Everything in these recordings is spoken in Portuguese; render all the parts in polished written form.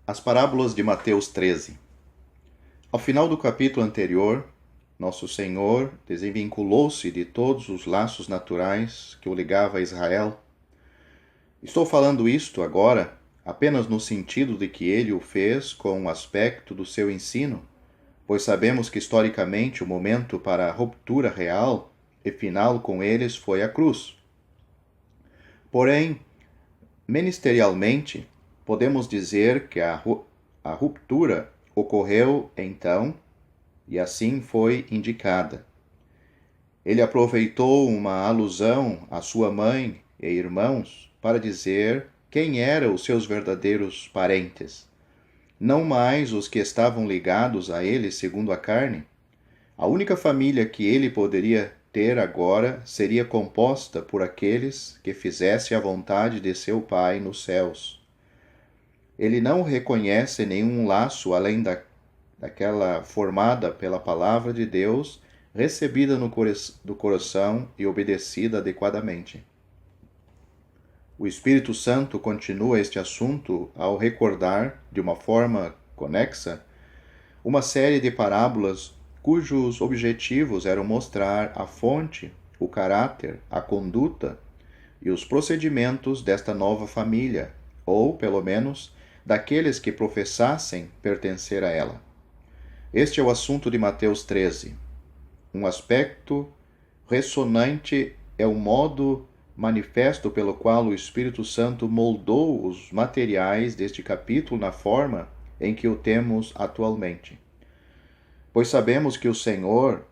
As parábolas de Mateus 13. Ao final do capítulo anterior, Nosso Senhor desvinculou-se de todos os laços naturais que o ligavam a Israel. Estou falando isto agora apenas no sentido de que ele o fez com o aspecto do seu ensino, pois sabemos que historicamente o momento para a ruptura real e final com eles foi a cruz. Porém, ministerialmente, podemos dizer que a ruptura ocorreu então e assim foi indicada. Ele aproveitou uma alusão à sua mãe e irmãos para dizer quem eram os seus verdadeiros parentes, não mais os que estavam ligados a ele segundo a carne. A única família que ele poderia ter agora seria composta por aqueles que fizessem a vontade de seu Pai nos céus. Ele não reconhece nenhum laço além daquela formada pela palavra de Deus, recebida do coração e obedecida adequadamente. O Espírito Santo continua este assunto ao recordar, de uma forma conexa, uma série de parábolas cujos objetivos eram mostrar a fonte, o caráter, a conduta e os procedimentos desta nova família, ou, pelo menos, daqueles que professassem pertencer a ela. Este é o assunto de Mateus 13. Um aspecto ressonante é o modo manifesto pelo qual o Espírito Santo moldou os materiais deste capítulo na forma em que o temos atualmente. Pois sabemos que o Senhor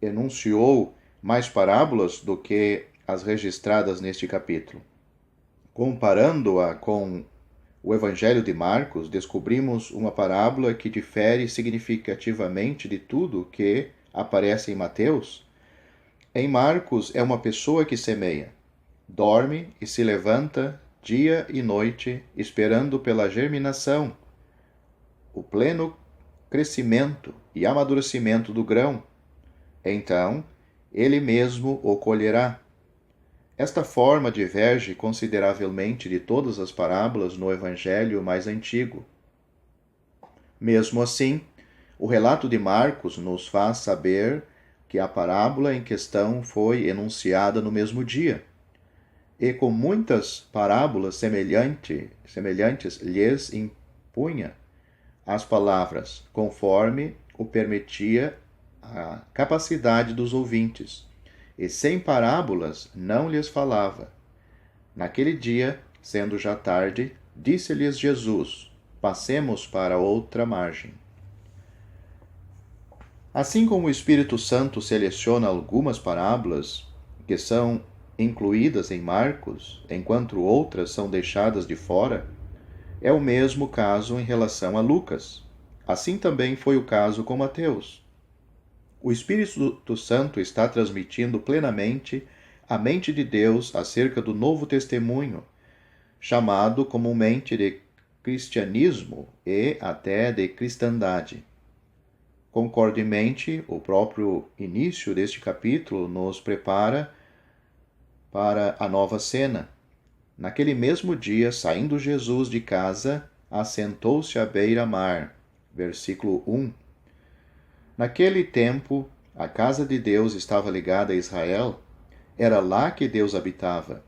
enunciou mais parábolas do que as registradas neste capítulo. Comparando-a com o Evangelho de Marcos, descobrimos uma parábola que difere significativamente de tudo que aparece em Mateus. Em Marcos é uma pessoa que semeia, dorme e se levanta dia e noite, esperando pela germinação, o pleno crescimento e amadurecimento do grão. Então, ele mesmo o colherá. Esta forma diverge consideravelmente de todas as parábolas no Evangelho mais antigo. Mesmo assim, o relato de Marcos nos faz saber que a parábola em questão foi enunciada no mesmo dia, e com muitas parábolas semelhantes lhes impunha as palavras, conforme o permitia a capacidade dos ouvintes, e sem parábolas não lhes falava. Naquele dia, sendo já tarde, disse-lhes Jesus: passemos para outra margem. Assim como o Espírito Santo seleciona algumas parábolas que são incluídas em Marcos, enquanto outras são deixadas de fora, é o mesmo caso em relação a Lucas. Assim também foi o caso com Mateus. O Espírito Santo está transmitindo plenamente a mente de Deus acerca do novo testemunho, chamado comumente de cristianismo e até de cristandade. Concordemente, o próprio início deste capítulo nos prepara para a nova cena. Naquele mesmo dia, saindo Jesus de casa, assentou-se à beira-mar. Versículo 1. Naquele tempo, a casa de Deus estava ligada a Israel. Era lá que Deus habitava,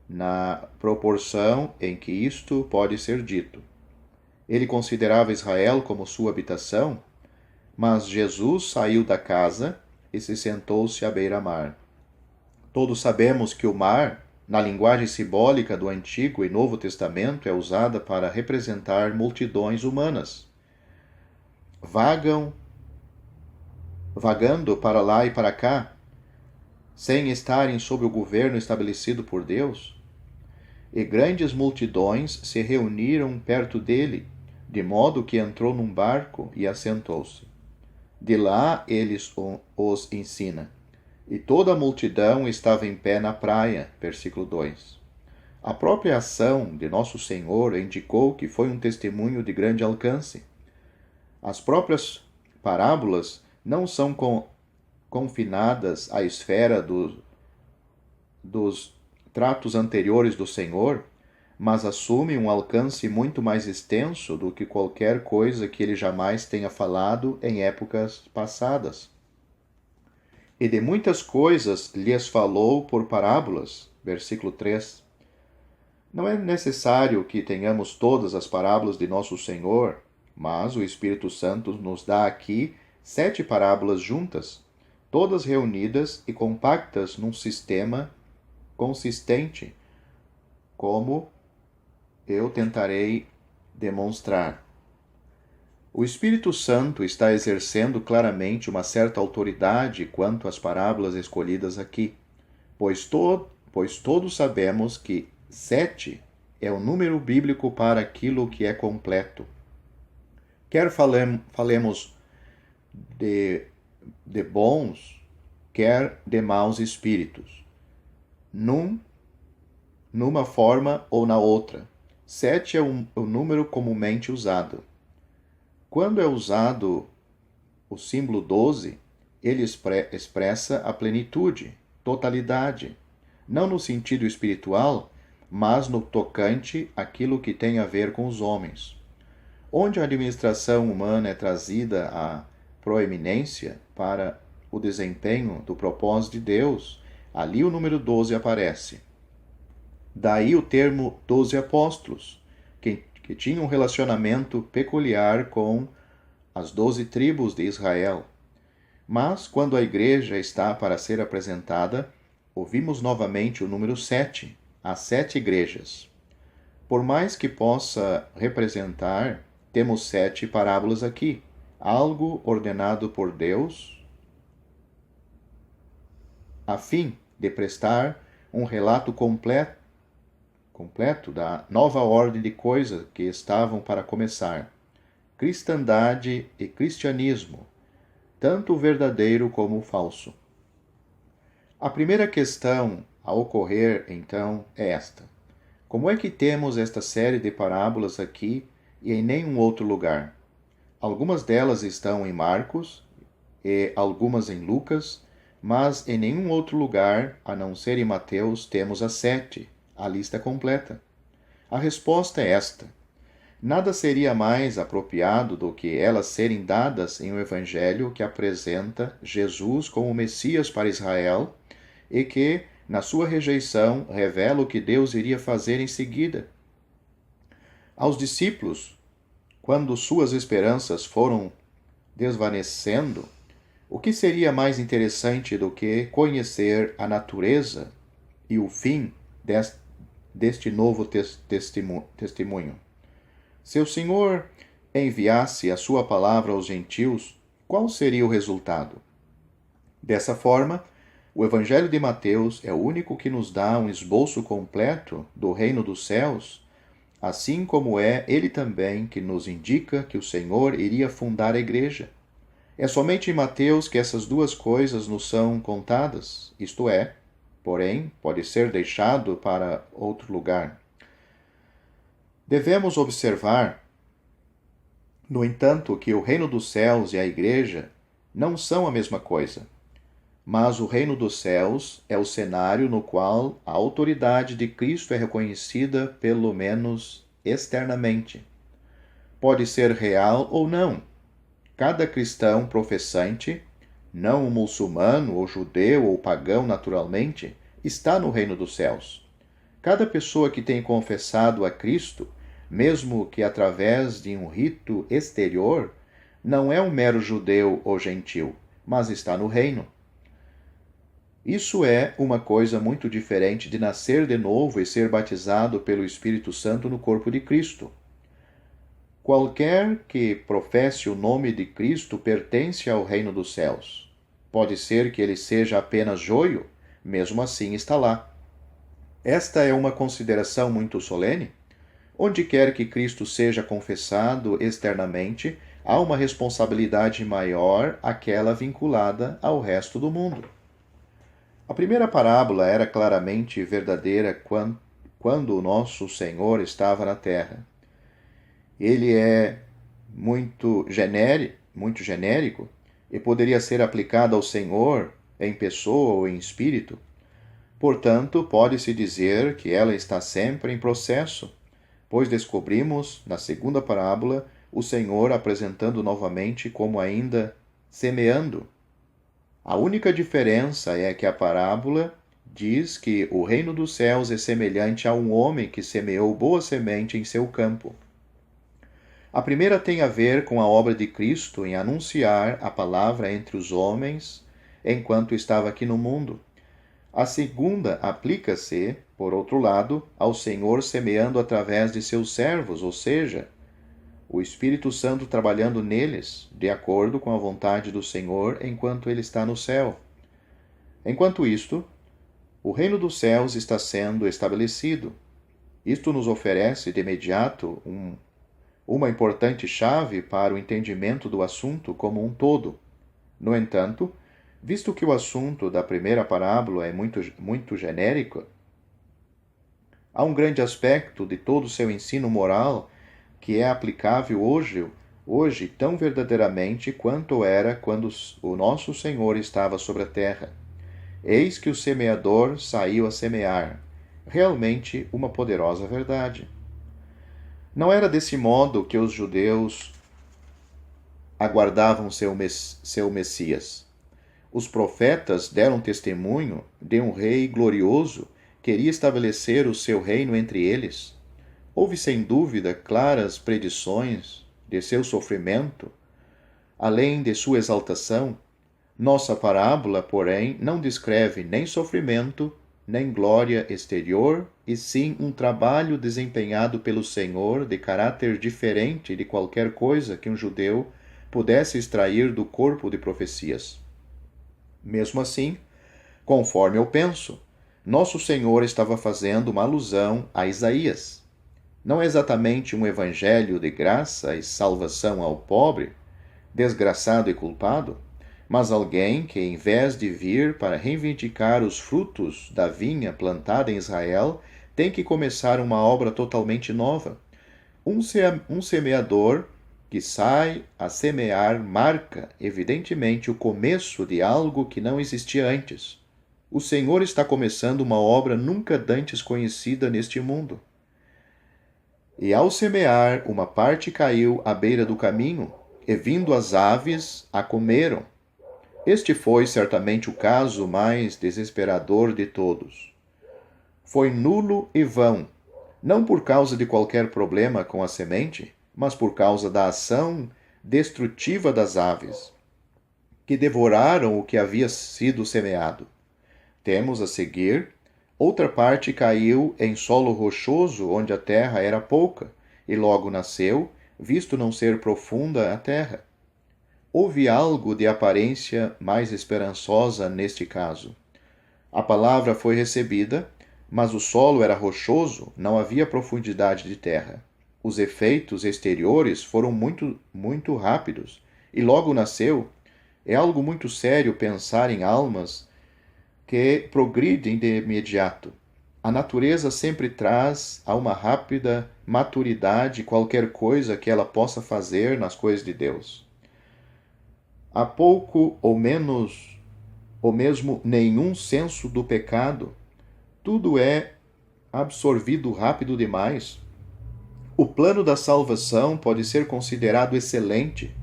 na proporção em que isto pode ser dito. Ele considerava Israel como sua habitação, mas Jesus saiu da casa e se sentou-se à beira-mar. Todos sabemos que o mar, na linguagem simbólica do Antigo e Novo Testamento, é usada para representar multidões humanas. Vagando para lá e para cá, sem estarem sob o governo estabelecido por Deus. E grandes multidões se reuniram perto dele, de modo que entrou num barco e assentou-se. De lá ele os ensina. E toda a multidão estava em pé na praia. Versículo 2. A própria ação de Nosso Senhor indicou que foi um testemunho de grande alcance. As próprias parábolas não são confinadas à esfera dos tratos anteriores do Senhor, mas assume um alcance muito mais extenso do que qualquer coisa que ele jamais tenha falado em épocas passadas. E de muitas coisas lhes falou por parábolas. Versículo 3. Não é necessário que tenhamos todas as parábolas de nosso Senhor, mas o Espírito Santo nos dá aqui 7 parábolas juntas, todas reunidas e compactas num sistema consistente, como eu tentarei demonstrar. O Espírito Santo está exercendo claramente uma certa autoridade quanto às parábolas escolhidas aqui, pois todos sabemos que 7 é o número bíblico para aquilo que é completo. Quer falemos de bons, quer de maus espíritos, numa forma ou na outra. 7 é o número comumente usado. Quando é usado o símbolo 12, ele expressa a plenitude, totalidade, não no sentido espiritual, mas no tocante àquilo que tem a ver com os homens. Onde a administração humana é trazida à proeminência para o desempenho do propósito de Deus, ali o número 12 aparece. Daí o termo 12 apóstolos, que tinha um relacionamento peculiar com as 12 tribos de Israel. Mas, quando a igreja está para ser apresentada, ouvimos novamente o número 7, as 7 igrejas. Por mais que possa representar, temos 7 parábolas aqui, algo ordenado por Deus, a fim de prestar um relato completo da nova ordem de coisas que estavam para começar. Cristandade e cristianismo, tanto o verdadeiro como o falso. A primeira questão a ocorrer, então, é esta: como é que temos esta série de parábolas aqui e em nenhum outro lugar? Algumas delas estão em Marcos e algumas em Lucas, mas em nenhum outro lugar, a não ser em Mateus, temos as 7, a lista completa. A resposta é esta: nada seria mais apropriado do que elas serem dadas em um evangelho que apresenta Jesus como Messias para Israel e que, na sua rejeição, revela o que Deus iria fazer em seguida. Aos discípulos, quando suas esperanças foram desvanecendo, o que seria mais interessante do que conhecer a natureza e o fim deste novo testemunho? Se o Senhor enviasse a sua palavra aos gentios, qual seria o resultado? Dessa forma, o Evangelho de Mateus é o único que nos dá um esboço completo do reino dos céus, assim como é ele também que nos indica que o Senhor iria fundar a igreja. É somente em Mateus que essas duas coisas nos são contadas, isto é, porém, pode ser deixado para outro lugar. Devemos observar, no entanto, que o reino dos céus e a igreja não são a mesma coisa, mas o reino dos céus é o cenário no qual a autoridade de Cristo é reconhecida, pelo menos externamente. Pode ser real ou não. Cada cristão professante, não um muçulmano ou judeu ou pagão naturalmente, está no reino dos céus. Cada pessoa que tem confessado a Cristo, mesmo que através de um rito exterior, não é um mero judeu ou gentil, mas está no reino. Isso é uma coisa muito diferente de nascer de novo e ser batizado pelo Espírito Santo no corpo de Cristo. Qualquer que professe o nome de Cristo pertence ao reino dos céus. Pode ser que ele seja apenas joio, mesmo assim está lá. Esta é uma consideração muito solene. Onde quer que Cristo seja confessado externamente, há uma responsabilidade maior àquela vinculada ao resto do mundo. A primeira parábola era claramente verdadeira quando o nosso Senhor estava na terra. Ele é muito genérico e poderia ser aplicado ao Senhor em pessoa ou em espírito. Portanto, pode-se dizer que ela está sempre em processo, pois descobrimos, na segunda parábola, o Senhor apresentando novamente como ainda semeando. A única diferença é que a parábola diz que o reino dos céus é semelhante a um homem que semeou boa semente em seu campo. A primeira tem a ver com a obra de Cristo em anunciar a palavra entre os homens enquanto estava aqui no mundo. A segunda aplica-se, por outro lado, ao Senhor semeando através de seus servos, ou seja, o Espírito Santo trabalhando neles, de acordo com a vontade do Senhor enquanto ele está no céu. Enquanto isto, o reino dos céus está sendo estabelecido. Isto nos oferece de imediato uma importante chave para o entendimento do assunto como um todo. No entanto, visto que o assunto da primeira parábola é muito genérico, há um grande aspecto de todo o seu ensino moral que é aplicável hoje tão verdadeiramente quanto era quando o nosso Senhor estava sobre a terra. Eis que o semeador saiu a semear. Realmente uma poderosa verdade. Não era desse modo que os judeus aguardavam seu Messias. Os profetas deram testemunho de um rei glorioso que iria estabelecer o seu reino entre eles. Houve sem dúvida claras predições de seu sofrimento, além de sua exaltação. Nossa parábola, porém, não descreve nem sofrimento, nem glória exterior, e sim um trabalho desempenhado pelo Senhor de caráter diferente de qualquer coisa que um judeu pudesse extrair do corpo de profecias. Mesmo assim, conforme eu penso, nosso Senhor estava fazendo uma alusão a Isaías. Não é exatamente um evangelho de graça e salvação ao pobre, desgraçado e culpado, mas alguém que, em vez de vir para reivindicar os frutos da vinha plantada em Israel, tem que começar uma obra totalmente nova. Um semeador que sai a semear marca, evidentemente, o começo de algo que não existia antes. O Senhor está começando uma obra nunca dantes conhecida neste mundo. E ao semear, uma parte caiu à beira do caminho, e vindo as aves, a comeram. Este foi certamente o caso mais desesperador de todos. Foi nulo e vão, não por causa de qualquer problema com a semente, mas por causa da ação destrutiva das aves, que devoraram o que havia sido semeado. Temos a seguir, outra parte caiu em solo rochoso, onde a terra era pouca, e logo nasceu, visto não ser profunda a terra. Houve algo de aparência mais esperançosa neste caso. A palavra foi recebida, mas o solo era rochoso, não havia profundidade de terra. Os efeitos exteriores foram muito rápidos, e logo nasceu. É algo muito sério pensar em almas que progridem de imediato. A natureza sempre traz a uma rápida maturidade qualquer coisa que ela possa fazer nas coisas de Deus. Há pouco ou menos, ou mesmo nenhum senso do pecado. Tudo é absorvido rápido demais. O plano da salvação pode ser considerado excelente,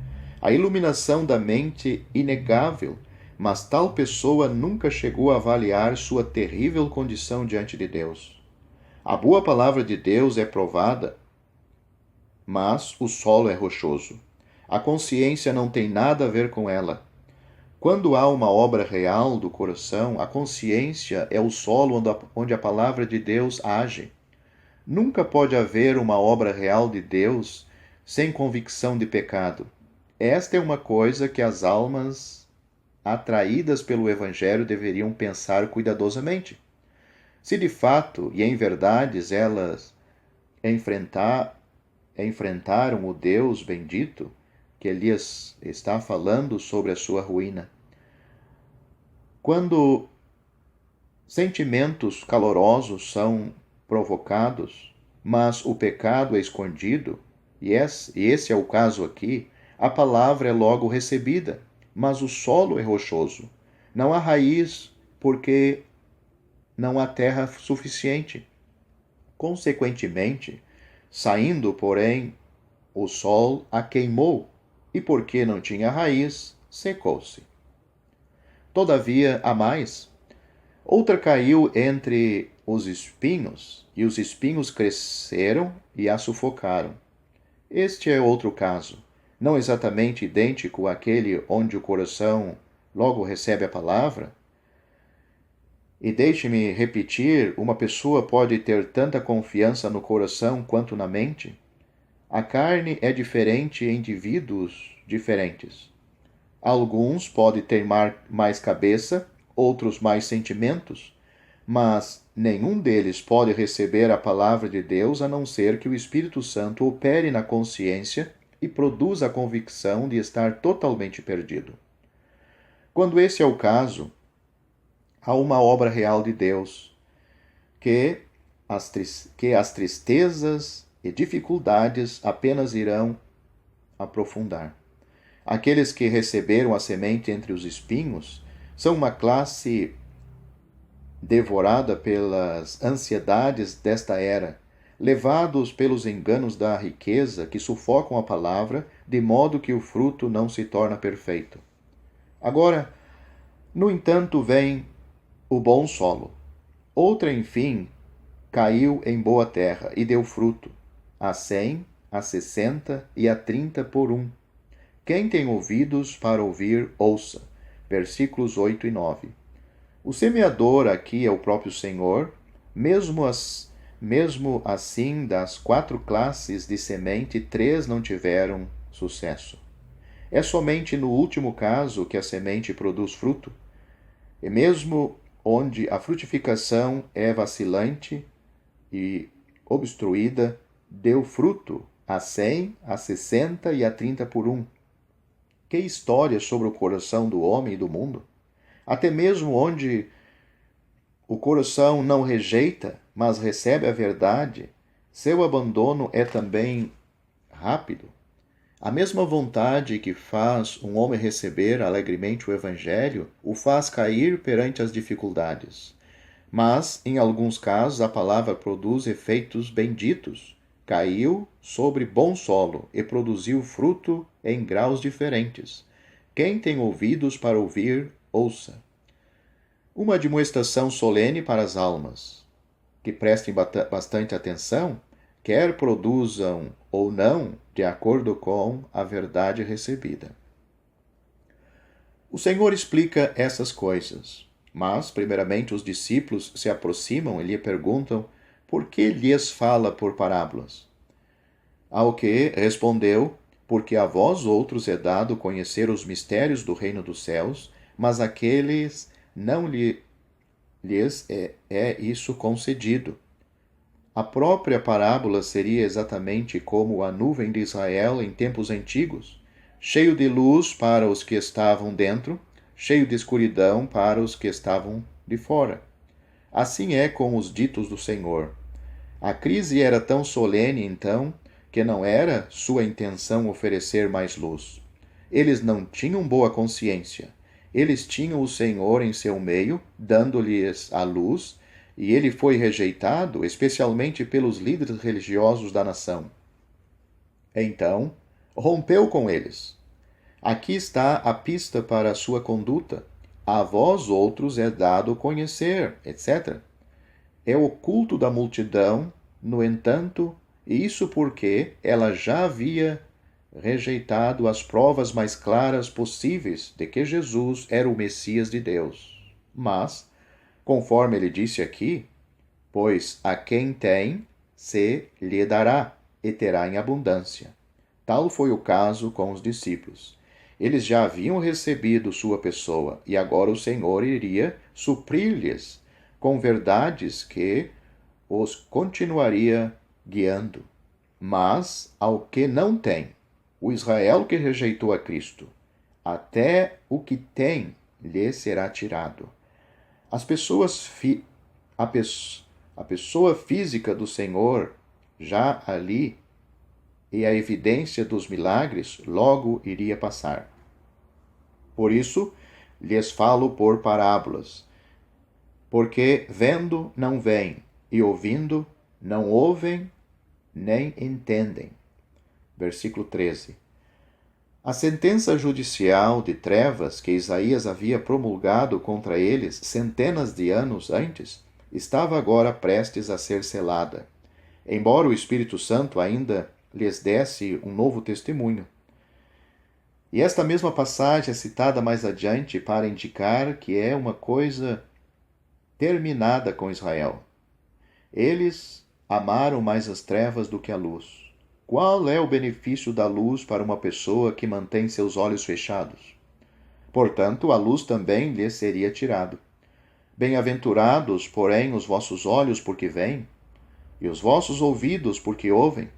a iluminação da mente inegável, mas tal pessoa nunca chegou a avaliar sua terrível condição diante de Deus. A boa palavra de Deus é provada, mas o solo é rochoso. A consciência não tem nada a ver com ela. Quando há uma obra real do coração, a consciência é o solo onde a palavra de Deus age. Nunca pode haver uma obra real de Deus sem convicção de pecado. Esta é uma coisa que as almas atraídas pelo Evangelho deveriam pensar cuidadosamente. Se de fato e em verdade elas enfrentaram o Deus bendito, que Elias está falando sobre a sua ruína. Quando sentimentos calorosos são provocados, mas o pecado é escondido, e esse é o caso aqui, a palavra é logo recebida, mas o solo é rochoso. Não há raiz, porque não há terra suficiente. Consequentemente, saindo, porém, o sol a queimou, e porque não tinha raiz, secou-se. Todavia, há mais. Outra caiu entre os espinhos, e os espinhos cresceram e a sufocaram. Este é outro caso, não exatamente idêntico àquele onde o coração logo recebe a palavra. E deixe-me repetir, uma pessoa pode ter tanta confiança no coração quanto na mente? A carne é diferente em indivíduos diferentes. Alguns podem ter mais cabeça, outros mais sentimentos, mas nenhum deles pode receber a palavra de Deus a não ser que o Espírito Santo opere na consciência e produza a convicção de estar totalmente perdido. Quando esse é o caso, há uma obra real de Deus, que as tristezas e dificuldades apenas irão aprofundar. Aqueles que receberam a semente entre os espinhos são uma classe devorada pelas ansiedades desta era, levados pelos enganos da riqueza que sufocam a palavra, de modo que o fruto não se torna perfeito. Agora, no entanto, vem o bom solo. Outra, enfim, caiu em boa terra e deu fruto, a 100, a 60 e a 30 por um. Quem tem ouvidos para ouvir, ouça. Versículos 8 e 9. O semeador aqui é o próprio Senhor, mesmo assim, das 4 classes de semente, 3 não tiveram sucesso. É somente no último caso que a semente produz fruto, e mesmo onde a frutificação é vacilante e obstruída, deu fruto a 100, a 60 e a 30 por um. Que história sobre o coração do homem e do mundo! Até mesmo onde o coração não rejeita, mas recebe a verdade, seu abandono é também rápido. A mesma vontade que faz um homem receber alegremente o Evangelho o faz cair perante as dificuldades. Mas, em alguns casos, a palavra produz efeitos benditos. Caiu sobre bom solo e produziu fruto em graus diferentes. Quem tem ouvidos para ouvir, ouça. Uma admoestação solene para as almas, que prestem bastante atenção, quer produzam ou não, de acordo com a verdade recebida. O Senhor explica essas coisas, mas, primeiramente, os discípulos se aproximam e lhe perguntam por que lhes fala por parábolas. Ao que respondeu: porque a vós outros é dado conhecer os mistérios do reino dos céus, mas àqueles não lhes é isso concedido. A própria parábola seria exatamente como a nuvem de Israel em tempos antigos, cheio de luz para os que estavam dentro, cheio de escuridão para os que estavam de fora. Assim é com os ditos do Senhor. A crise era tão solene, então, que não era sua intenção oferecer mais luz. Eles não tinham boa consciência. Eles tinham o Senhor em seu meio, dando-lhes a luz, e ele foi rejeitado, especialmente pelos líderes religiosos da nação. Então, rompeu com eles. Aqui está a pista para a sua conduta. A vós outros é dado conhecer, etc. É oculto da multidão, no entanto, isso porque ela já havia rejeitado as provas mais claras possíveis de que Jesus era o Messias de Deus. Mas, conforme ele disse aqui, pois a quem tem, se lhe dará, e terá em abundância. Tal foi o caso com os discípulos. Eles já haviam recebido sua pessoa, e agora o Senhor iria suprir-lhes com verdades que os continuaria guiando. Mas ao que não tem, o Israel que rejeitou a Cristo, até o que tem lhe será tirado. A pessoa física do Senhor, já ali, e a evidência dos milagres logo iria passar. Por isso, lhes falo por parábolas, porque vendo não veem, e ouvindo não ouvem nem entendem. Versículo 13. A sentença judicial de trevas que Isaías havia promulgado contra eles centenas de anos antes estava agora prestes a ser selada, embora o Espírito Santo ainda lhes desse um novo testemunho. E esta mesma passagem é citada mais adiante para indicar que é uma coisa terminada com Israel. Eles amaram mais as trevas do que a luz. Qual é o benefício da luz para uma pessoa que mantém seus olhos fechados? Portanto, a luz também lhes seria tirado. Bem-aventurados, porém, os vossos olhos porque veem, e os vossos ouvidos porque ouvem.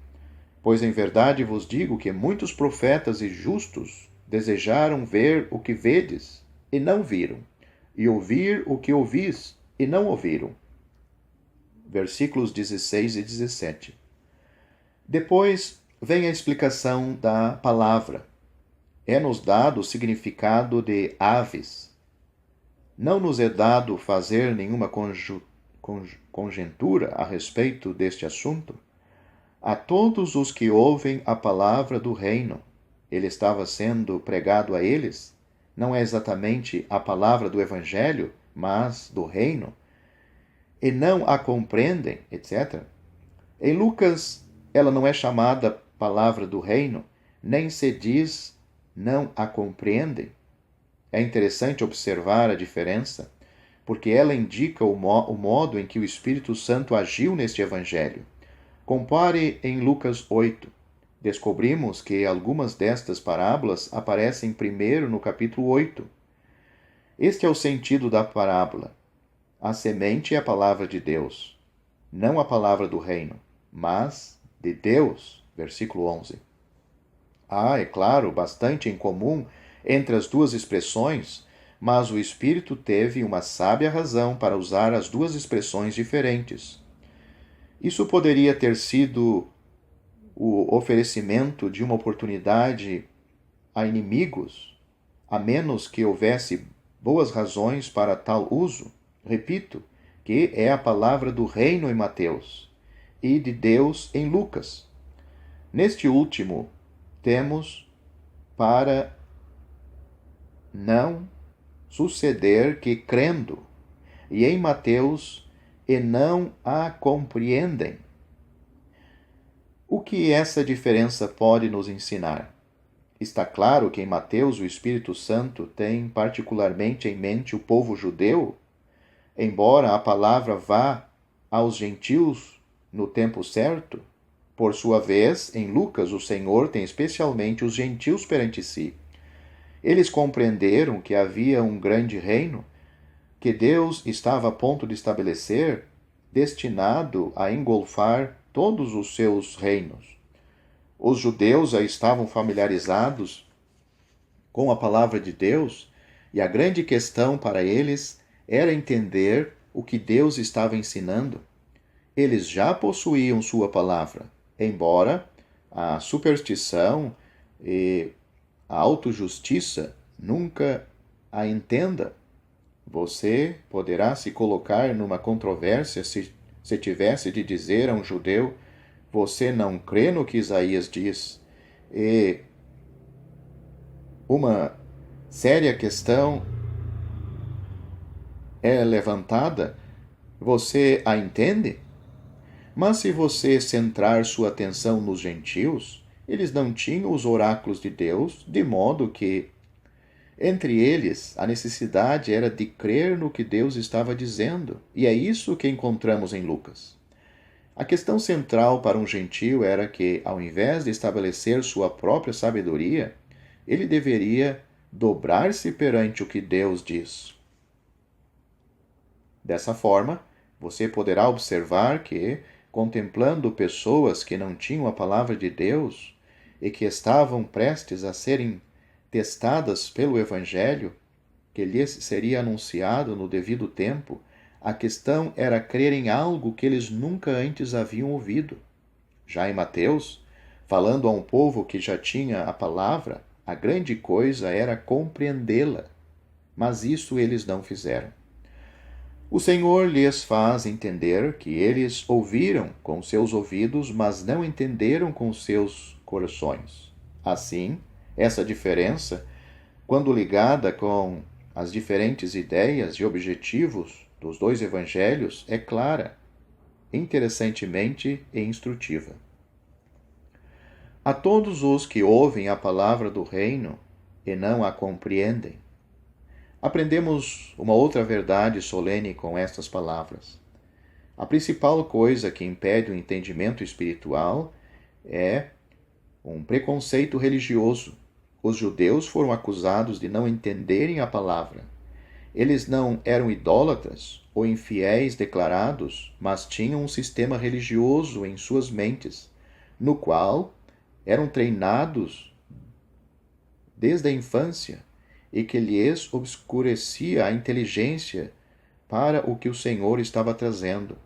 Pois em verdade vos digo que muitos profetas e justos desejaram ver o que vedes, e não viram, e ouvir o que ouvis, e não ouviram. Versículos 16 e 17. Depois vem a explicação da palavra. É-nos dado o significado de aves. Não nos é dado fazer nenhuma conjectura a respeito deste assunto. A todos os que ouvem a palavra do reino, ele estava sendo pregado a eles, não é exatamente a palavra do evangelho, mas do reino, e não a compreendem, etc. Em Lucas, ela não é chamada palavra do reino, nem se diz não a compreendem. É interessante observar a diferença, porque ela indica o modo em que o Espírito Santo agiu neste evangelho. Compare em Lucas 8. Descobrimos que algumas destas parábolas aparecem primeiro no capítulo 8. Este é o sentido da parábola. A semente é a palavra de Deus, não a palavra do reino, mas de Deus. Versículo 11. Há, é claro, bastante em comum entre as duas expressões, mas o Espírito teve uma sábia razão para usar as duas expressões diferentes. Isso poderia ter sido o oferecimento de uma oportunidade a inimigos, a menos que houvesse boas razões para tal uso. Repito, que é a palavra do reino em Mateus e de Deus em Lucas. Neste último, temos para não suceder que crendo, e em Mateus, e não a compreendem. O que essa diferença pode nos ensinar? Está claro que em Mateus o Espírito Santo tem particularmente em mente o povo judeu, embora a palavra vá aos gentios no tempo certo. Por sua vez, em Lucas, o Senhor tem especialmente os gentios perante si. Eles compreenderam que havia um grande reino que Deus estava a ponto de estabelecer, destinado a engolfar todos os seus reinos. Os judeus já estavam familiarizados com a palavra de Deus, e a grande questão para eles era entender o que Deus estava ensinando. Eles já possuíam sua palavra, embora a superstição e a autojustiça nunca a entenda. Você poderá se colocar numa controvérsia se tivesse de dizer a um judeu: você não crê no que Isaías diz? E uma séria questão é levantada: você a entende? Mas se você centrar sua atenção nos gentios, eles não tinham os oráculos de Deus, de modo que, entre eles, a necessidade era de crer no que Deus estava dizendo, e é isso que encontramos em Lucas. A questão central para um gentio era que, ao invés de estabelecer sua própria sabedoria, ele deveria dobrar-se perante o que Deus diz. Dessa forma, você poderá observar que, contemplando pessoas que não tinham a palavra de Deus e que estavam prestes a serem testadas pelo Evangelho, que lhes seria anunciado no devido tempo, a questão era crer em algo que eles nunca antes haviam ouvido. Já em Mateus, falando a um povo que já tinha a palavra, a grande coisa era compreendê-la, mas isso eles não fizeram. O Senhor lhes faz entender que eles ouviram com seus ouvidos, mas não entenderam com seus corações. Assim, essa diferença, quando ligada com as diferentes ideias e objetivos dos dois evangelhos, é clara, interessantemente e instrutiva. A todos os que ouvem a palavra do reino e não a compreendem, aprendemos uma outra verdade solene com estas palavras. A principal coisa que impede o entendimento espiritual é um preconceito religioso. Os judeus foram acusados de não entenderem a palavra. Eles não eram idólatras ou infiéis declarados, mas tinham um sistema religioso em suas mentes, no qual eram treinados desde a infância e que lhes obscurecia a inteligência para o que o Senhor estava trazendo.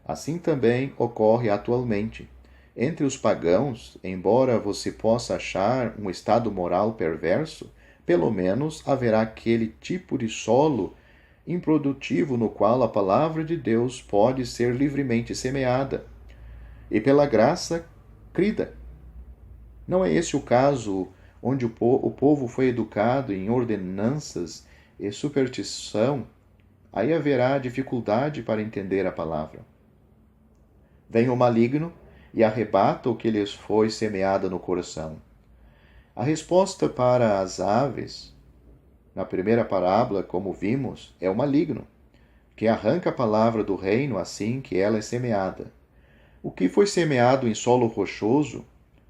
Assim também ocorre atualmente. Entre os pagãos, embora você possa achar um estado moral perverso, pelo menos haverá aquele tipo de solo improdutivo no qual a palavra de Deus pode ser livremente semeada e pela graça crida. Não é esse o caso onde o povo foi educado em ordenanças e superstição? Aí haverá dificuldade para entender a palavra. Vem o maligno e arrebata o que lhes foi semeado no coração. A resposta para as aves, na primeira parábola, como vimos, é o maligno, que arranca a palavra do reino assim que ela é semeada. O que foi semeado em solo rochoso,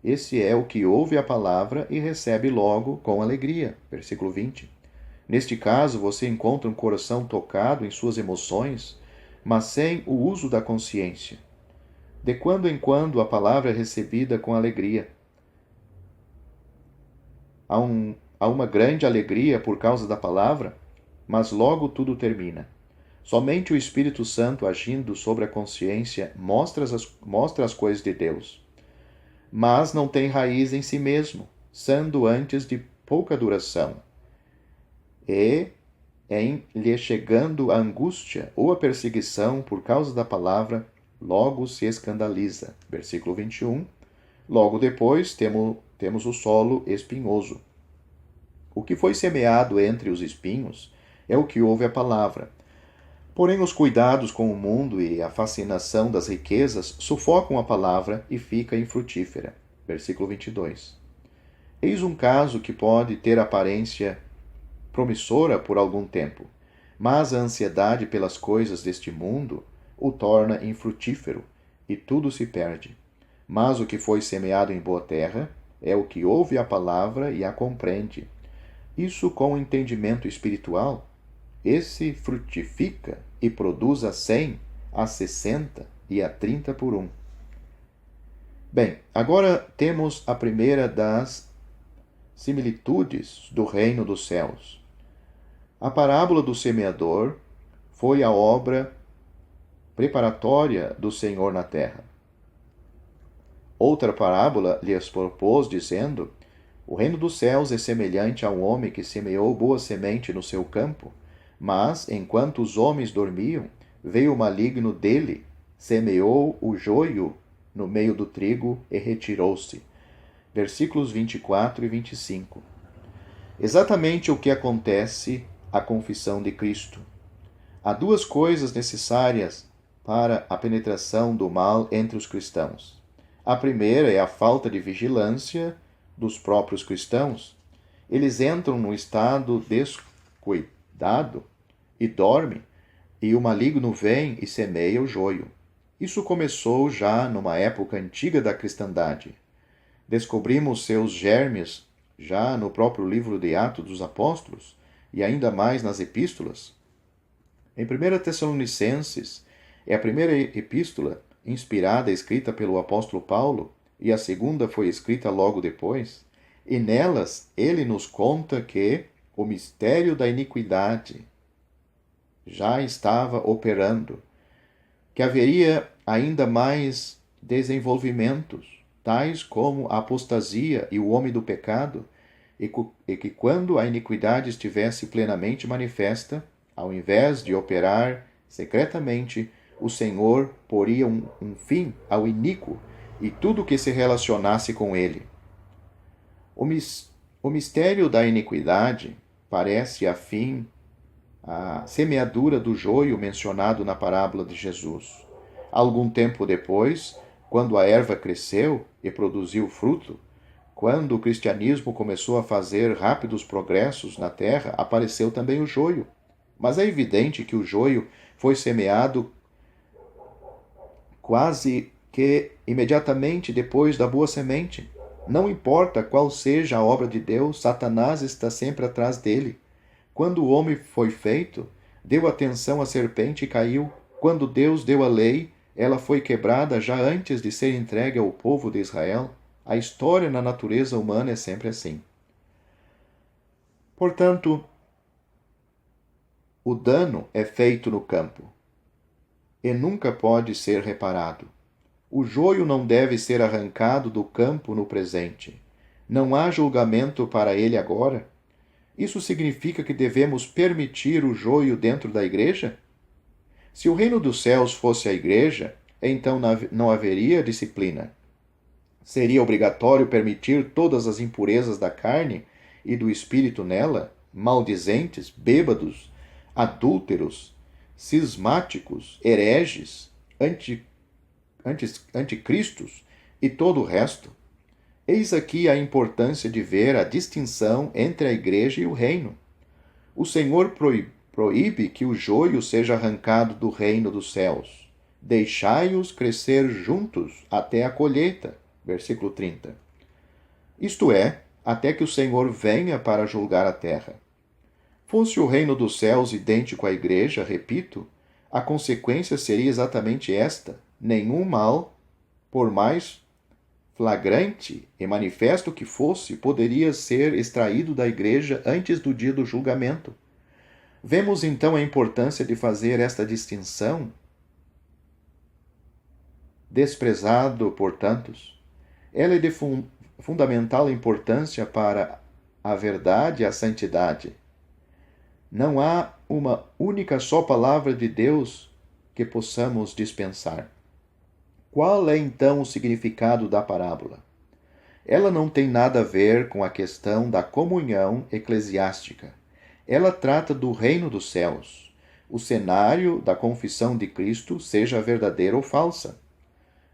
esse é o que ouve a palavra e recebe logo com alegria. Versículo 20. Neste caso, você encontra um coração tocado em suas emoções, mas sem o uso da consciência. De quando em quando a palavra é recebida com alegria. Há uma grande alegria por causa da palavra, mas logo tudo termina. Somente o Espírito Santo agindo sobre a consciência mostra as coisas de Deus, mas não tem raiz em si mesmo, sendo antes de pouca duração. E em lhe chegando a angústia ou a perseguição por causa da palavra, logo se escandaliza. Versículo 21. Logo depois temos o solo espinhoso. O que foi semeado entre os espinhos é o que ouve a palavra. Porém, os cuidados com o mundo e a fascinação das riquezas sufocam a palavra e fica infrutífera. Versículo 22. Eis um caso que pode ter aparência promissora por algum tempo, mas a ansiedade pelas coisas deste mundo o torna infrutífero e tudo se perde. Mas o que foi semeado em boa terra é o que ouve a palavra e a compreende. Isso com o entendimento espiritual. Esse frutifica e produz a 100, a 60 e a 30 por um. Bem, agora temos a primeira das similitudes do reino dos céus. A parábola do semeador foi a obra preparatória do Senhor na terra. Outra parábola lhes propôs, dizendo: o reino dos céus é semelhante a um homem que semeou boa semente no seu campo, mas, enquanto os homens dormiam, veio o maligno dele, semeou o joio no meio do trigo e retirou-se. Versículos 24 e 25. Exatamente o que acontece à confissão de Cristo. Há duas coisas necessárias para a penetração do mal entre os cristãos. A primeira é a falta de vigilância dos próprios cristãos. Eles entram num estado descuidado e dormem, e o maligno vem e semeia o joio. Isso começou já numa época antiga da cristandade. Descobrimos seus germes já no próprio livro de Atos dos Apóstolos e ainda mais nas epístolas. Em 1 Tessalonicenses é a primeira epístola inspirada, escrita pelo apóstolo Paulo, e a segunda foi escrita logo depois, e nelas ele nos conta que o mistério da iniquidade já estava operando, que haveria ainda mais desenvolvimentos, tais como a apostasia e o homem do pecado, e que quando a iniquidade estivesse plenamente manifesta, ao invés de operar Secretamente, o Senhor poria um fim ao iníquo e tudo que se relacionasse com ele. O mistério da iniquidade parece, afim, a semeadura do joio mencionado na parábola de Jesus. Algum tempo depois, quando a erva cresceu e produziu fruto, quando o cristianismo começou a fazer rápidos progressos na terra, apareceu também o joio. Mas é evidente que o joio foi semeado quase que imediatamente depois da boa semente. Não importa qual seja a obra de Deus, Satanás está sempre atrás dele. Quando o homem foi feito, deu atenção à serpente e caiu. Quando Deus deu a lei, ela foi quebrada já antes de ser entregue ao povo de Israel. A história na natureza humana é sempre assim. Portanto, o dano é feito no campo e nunca pode ser reparado. O joio não deve ser arrancado do campo no presente. Não há julgamento para ele agora. Isso significa que devemos permitir o joio dentro da igreja? Se o reino dos céus fosse a igreja, então não haveria disciplina. Seria obrigatório permitir todas as impurezas da carne e do espírito nela, maldizentes, bêbados, adúlteros, cismáticos, hereges, anticristos e todo o resto. Eis aqui a importância de ver a distinção entre a igreja e o reino. O Senhor proíbe que o joio seja arrancado do reino dos céus. Deixai-os crescer juntos até a colheita. Versículo 30. Isto é, até que o Senhor venha para julgar a terra. Fosse o reino dos céus idêntico à igreja, repito, a consequência seria exatamente esta: nenhum mal, por mais flagrante e manifesto que fosse, poderia ser extraído da igreja antes do dia do julgamento. Vemos então a importância de fazer esta distinção, desprezado por tantos. Ela é de fundamental importância para a verdade e a santidade. Não há uma única só palavra de Deus que possamos dispensar. Qual é então o significado da parábola? Ela não tem nada a ver com a questão da comunhão eclesiástica. Ela trata do reino dos céus. O cenário da confissão de Cristo, seja verdadeira ou falsa.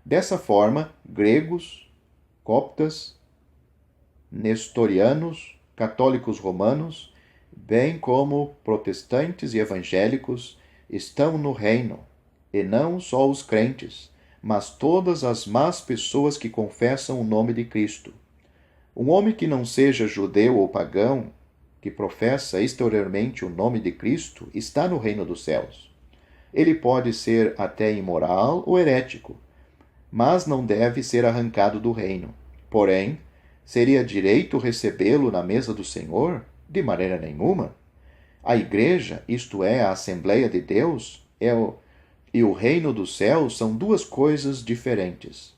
Dessa forma, gregos, coptas, nestorianos, católicos romanos, bem como protestantes e evangélicos, estão no reino, e não só os crentes, mas todas as más pessoas que confessam o nome de Cristo. Um homem que não seja judeu ou pagão, que professa exteriormente o nome de Cristo, está no reino dos céus. Ele pode ser até imoral ou herético, mas não deve ser arrancado do reino. Porém, seria direito recebê-lo na mesa do Senhor? De maneira nenhuma. A igreja, isto é, a Assembleia de Deus, e o reino dos céus são duas coisas diferentes.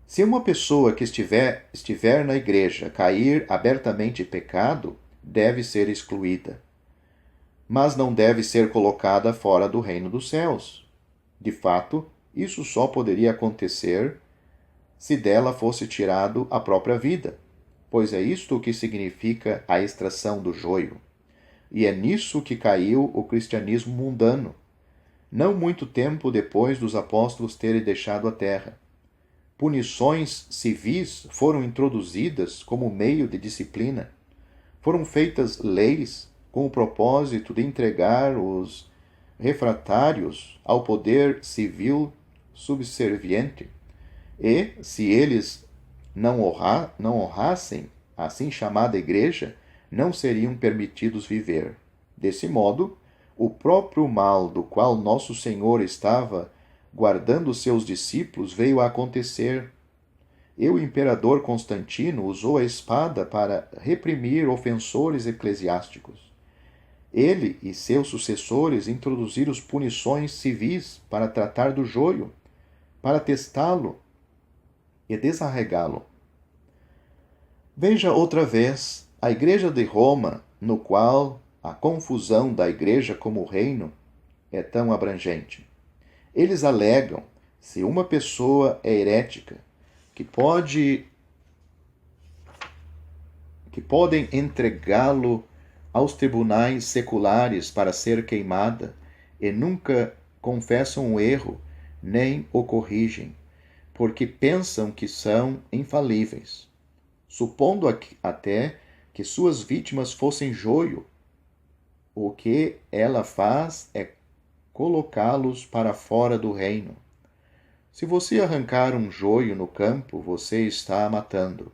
Se uma pessoa que estiver na igreja cair abertamente em pecado, deve ser excluída, mas não deve ser colocada fora do reino dos céus. De fato, isso só poderia acontecer se dela fosse tirado a própria vida, pois é isto que significa a extração do joio. E é nisso que caiu o cristianismo mundano, não muito tempo depois dos apóstolos terem deixado a terra. Punições civis foram introduzidas como meio de disciplina. Foram feitas leis com o propósito de entregar os refratários ao poder civil subserviente. E, se eles não honrassem a assim chamada igreja, não seriam permitidos viver. Desse modo, o próprio mal do qual nosso Senhor estava guardando seus discípulos veio a acontecer. E o imperador Constantino usou a espada para reprimir ofensores eclesiásticos. Ele e seus sucessores introduziram punições civis para tratar do joio, para testá-lo e desarregá-lo. Veja outra vez a Igreja de Roma, no qual a confusão da Igreja como reino é tão abrangente. Eles alegam, se uma pessoa é herética, que podem entregá-lo aos tribunais seculares para ser queimada e nunca confessam o erro nem o corrigem, porque pensam que são infalíveis, supondo até que suas vítimas fossem joio. O que ela faz é colocá-los para fora do reino. Se você arrancar um joio no campo, você está matando.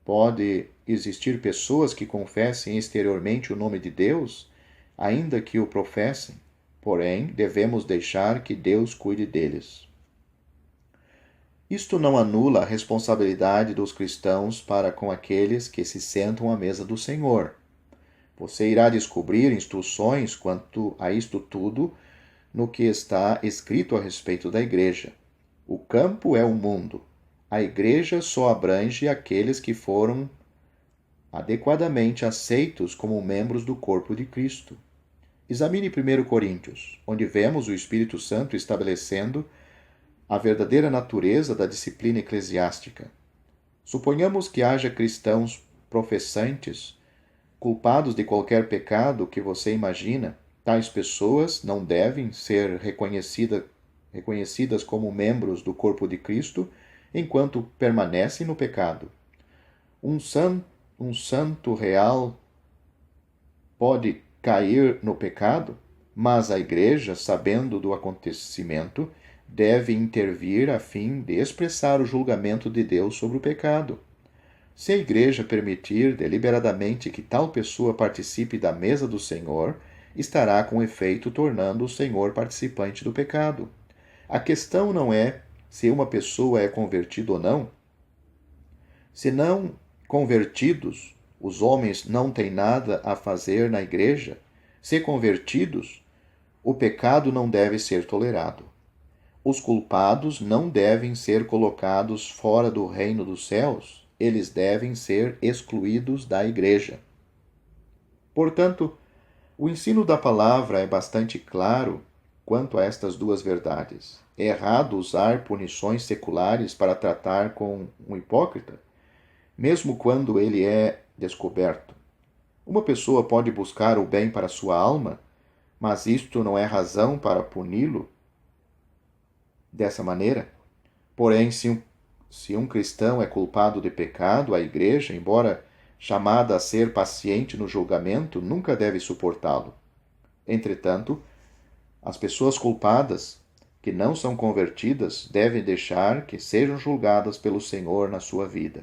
Pode existir pessoas que confessem exteriormente o nome de Deus, ainda que o professem, porém devemos deixar que Deus cuide deles. Isto não anula a responsabilidade dos cristãos para com aqueles que se sentam à mesa do Senhor. Você irá descobrir instruções quanto a isto tudo no que está escrito a respeito da igreja. O campo é o mundo. A igreja só abrange aqueles que foram adequadamente aceitos como membros do corpo de Cristo. Examine 1 Coríntios, onde vemos o Espírito Santo estabelecendo a verdadeira natureza da disciplina eclesiástica. Suponhamos que haja cristãos professantes, culpados de qualquer pecado que você imagina. Tais pessoas não devem ser reconhecidas como membros do corpo de Cristo enquanto permanecem no pecado. Um santo real pode cair no pecado, mas a igreja, sabendo do acontecimento, deve intervir a fim de expressar o julgamento de Deus sobre o pecado. Se a igreja permitir deliberadamente que tal pessoa participe da mesa do Senhor, estará com efeito tornando o Senhor participante do pecado. A questão não é se uma pessoa é convertida ou não. Se não convertidos, os homens não têm nada a fazer na igreja, se convertidos, o pecado não deve ser tolerado. Os culpados não devem ser colocados fora do reino dos céus, eles devem ser excluídos da igreja. Portanto, o ensino da palavra é bastante claro quanto a estas duas verdades. É errado usar punições seculares para tratar com um hipócrita, mesmo quando ele é descoberto. Uma pessoa pode buscar o bem para sua alma, mas isto não é razão para puni-lo dessa maneira. Porém, se um cristão é culpado de pecado, a igreja, embora chamada a ser paciente no julgamento, nunca deve suportá-lo. Entretanto, as pessoas culpadas, que não são convertidas, devem deixar que sejam julgadas pelo Senhor na sua vida.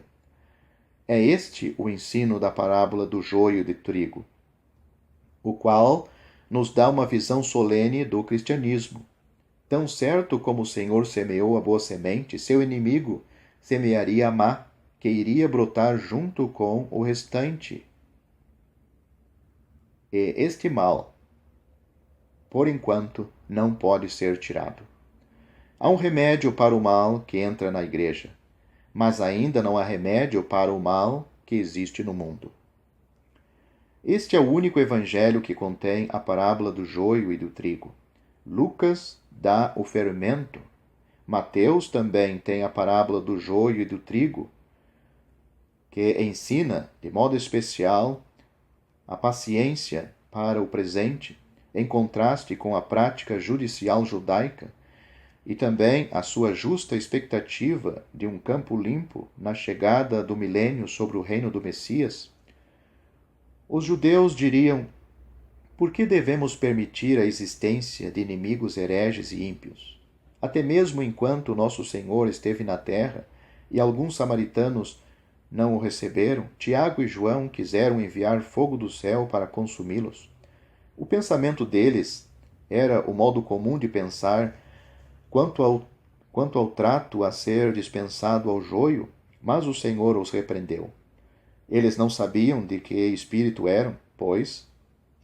É este o ensino da parábola do joio e do trigo, o qual nos dá uma visão solene do cristianismo. Tão certo como o Senhor semeou a boa semente, seu inimigo semearia a má, que iria brotar junto com o restante. E este mal, por enquanto, não pode ser tirado. Há um remédio para o mal que entra na igreja, mas ainda não há remédio para o mal que existe no mundo. Este é o único evangelho que contém a parábola do joio e do trigo. Lucas dá o fermento. Mateus também tem a parábola do joio e do trigo, que ensina, de modo especial, a paciência para o presente, em contraste com a prática judicial judaica, e também a sua justa expectativa de um campo limpo na chegada do milênio sobre o reino do Messias. Os judeus diriam: por que devemos permitir a existência de inimigos hereges e ímpios? Até mesmo enquanto nosso Senhor esteve na terra e alguns samaritanos não o receberam, Tiago e João quiseram enviar fogo do céu para consumi-los. O pensamento deles era o modo comum de pensar quanto ao trato a ser dispensado ao joio, mas o Senhor os repreendeu. Eles não sabiam de que espírito eram, pois,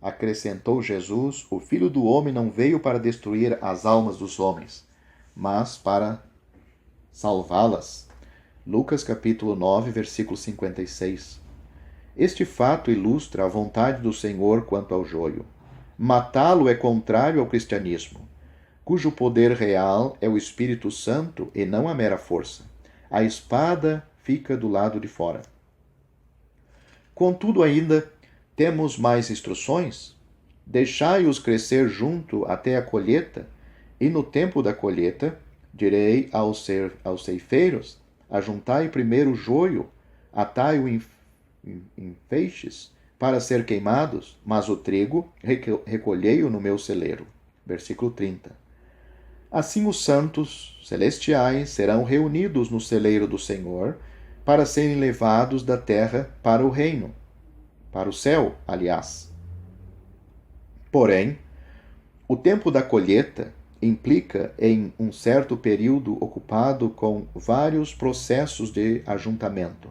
acrescentou Jesus, o Filho do Homem não veio para destruir as almas dos homens, mas para salvá-las. Lucas capítulo 9, versículo 56. Este fato ilustra a vontade do Senhor quanto ao joio. Matá-lo é contrário ao cristianismo, cujo poder real é o Espírito Santo e não a mera força. A espada fica do lado de fora. Contudo, ainda temos mais instruções. Deixai-os crescer junto até a colheita, e no tempo da colheita, direi aos ceifeiros: ajuntai primeiro o joio, atai-o em feixes, para ser queimados, mas o trigo recolhei-o no meu celeiro. Versículo 30. Assim os santos celestiais serão reunidos no celeiro do Senhor, para serem levados da terra para o reino, para o céu, aliás. Porém, o tempo da colheita implica em um certo período ocupado com vários processos de ajuntamento.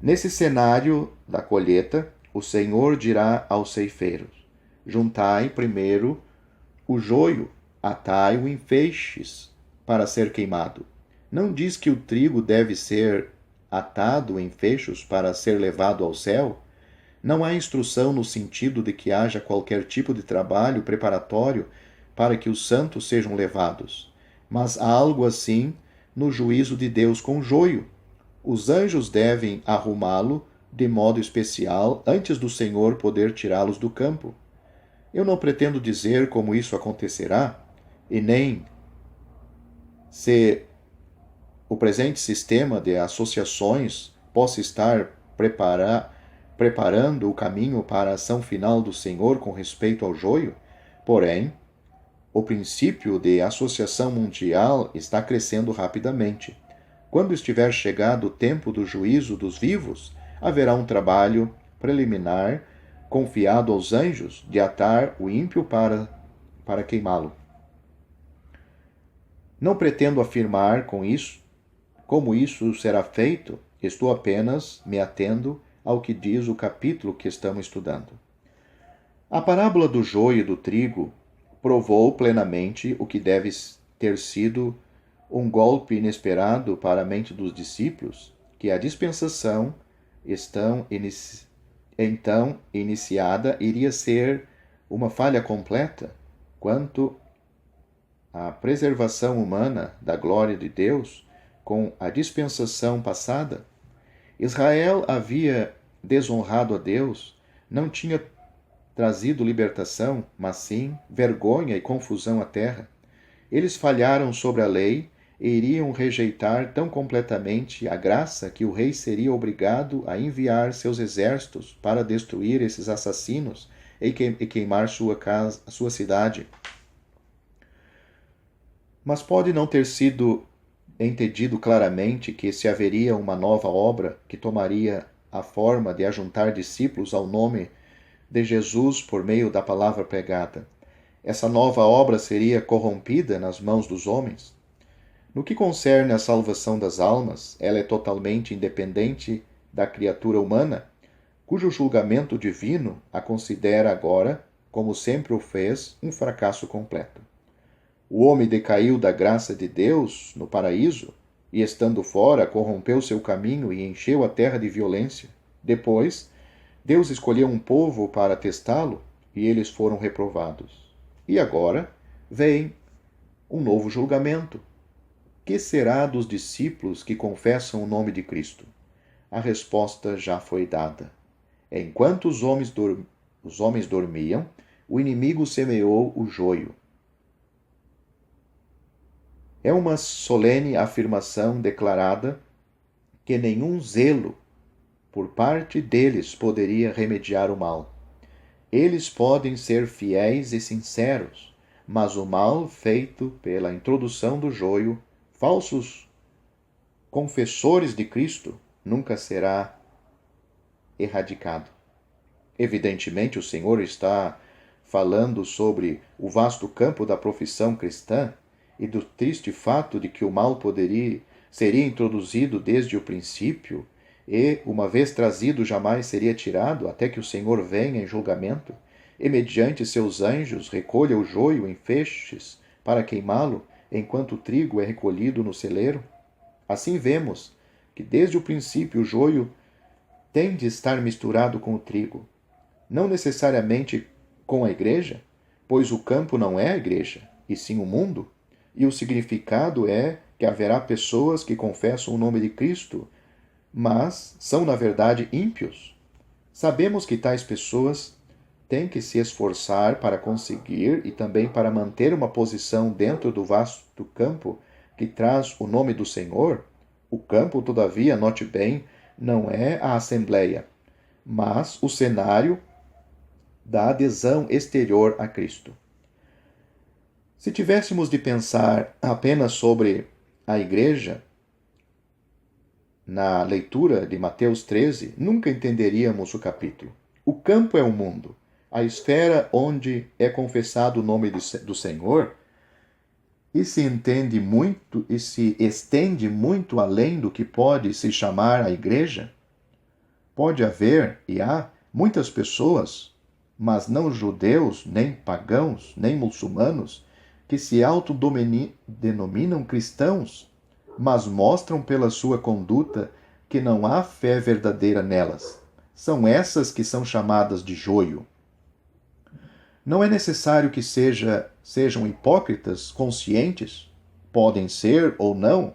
Nesse cenário da colheita, o Senhor dirá aos ceifeiros: juntai primeiro o joio, atai-o em feixes para ser queimado. Não diz que o trigo deve ser atado em feixes para ser levado ao céu? Não há instrução no sentido de que haja qualquer tipo de trabalho preparatório para que os santos sejam levados, mas há algo assim no juízo de Deus com o joio. Os anjos devem arrumá-lo de modo especial antes do Senhor poder tirá-los do campo. Eu não pretendo dizer como isso acontecerá, e nem se o presente sistema de associações possa estar preparando o caminho para a ação final do Senhor com respeito ao joio. Porém, o princípio de associação mundial está crescendo rapidamente. Quando estiver chegado o tempo do juízo dos vivos, haverá um trabalho preliminar confiado aos anjos de atar o ímpio para queimá-lo. Não pretendo afirmar com isso como isso será feito, estou apenas me atendo ao que diz o capítulo que estamos estudando. A parábola do joio e do trigo provou plenamente o que deve ter sido um golpe inesperado para a mente dos discípulos, que a dispensação então iniciada iria ser uma falha completa quanto à preservação humana da glória de Deus com a dispensação passada. Israel havia desonrado a Deus, não tinha trazido libertação, mas sim vergonha e confusão à terra. Eles falharam sobre a lei e iriam rejeitar tão completamente a graça que o rei seria obrigado a enviar seus exércitos para destruir esses assassinos e queimar sua cidade. Mas pode não ter sido entendido claramente que se haveria uma nova obra que tomaria a forma de ajuntar discípulos ao nome de Jesus por meio da palavra pregada. Essa nova obra seria corrompida nas mãos dos homens. No que concerne à salvação das almas, ela é totalmente independente da criatura humana, cujo julgamento divino a considera agora, como sempre o fez, um fracasso completo. O homem decaiu da graça de Deus no paraíso e, estando fora, corrompeu seu caminho e encheu a terra de violência. Depois, Deus escolheu um povo para testá-lo e eles foram reprovados. E agora vem um novo julgamento. Que será dos discípulos que confessam o nome de Cristo? A resposta já foi dada. Enquanto os homens dormiam, o inimigo semeou o joio. É uma solene afirmação declarada que nenhum zelo por parte deles poderia remediar o mal. Eles podem ser fiéis e sinceros, mas o mal feito pela introdução do joio, falsos confessores de Cristo, nunca será erradicado. Evidentemente, o Senhor está falando sobre o vasto campo da profissão cristã e do triste fato de que o mal seria introduzido desde o princípio e, uma vez trazido, jamais seria tirado até que o Senhor venha em julgamento e, mediante seus anjos, recolha o joio em feixes para queimá-lo, enquanto o trigo é recolhido no celeiro. Assim vemos que desde o princípio o joio tem de estar misturado com o trigo, não necessariamente com a igreja? Pois o campo não é a igreja, e sim o mundo. E o significado é que haverá pessoas que confessam o nome de Cristo, mas são, na verdade, ímpios. Sabemos que tais pessoas têm que se esforçar para conseguir e também para manter uma posição dentro do vasto campo que traz o nome do Senhor. O campo, todavia, note bem, não é a Assembleia, mas o cenário da adesão exterior a Cristo. Se tivéssemos de pensar apenas sobre a igreja, na leitura de Mateus 13, nunca entenderíamos o capítulo. O campo é o mundo. A esfera onde é confessado o nome do Senhor e se entende muito e se estende muito além do que pode se chamar a igreja. Pode haver, e há, muitas pessoas, mas não judeus, nem pagãos, nem muçulmanos, que se autodenominam cristãos, mas mostram pela sua conduta que não há fé verdadeira nelas. São essas que são chamadas de joio. Não é necessário que sejam hipócritas conscientes, podem ser ou não,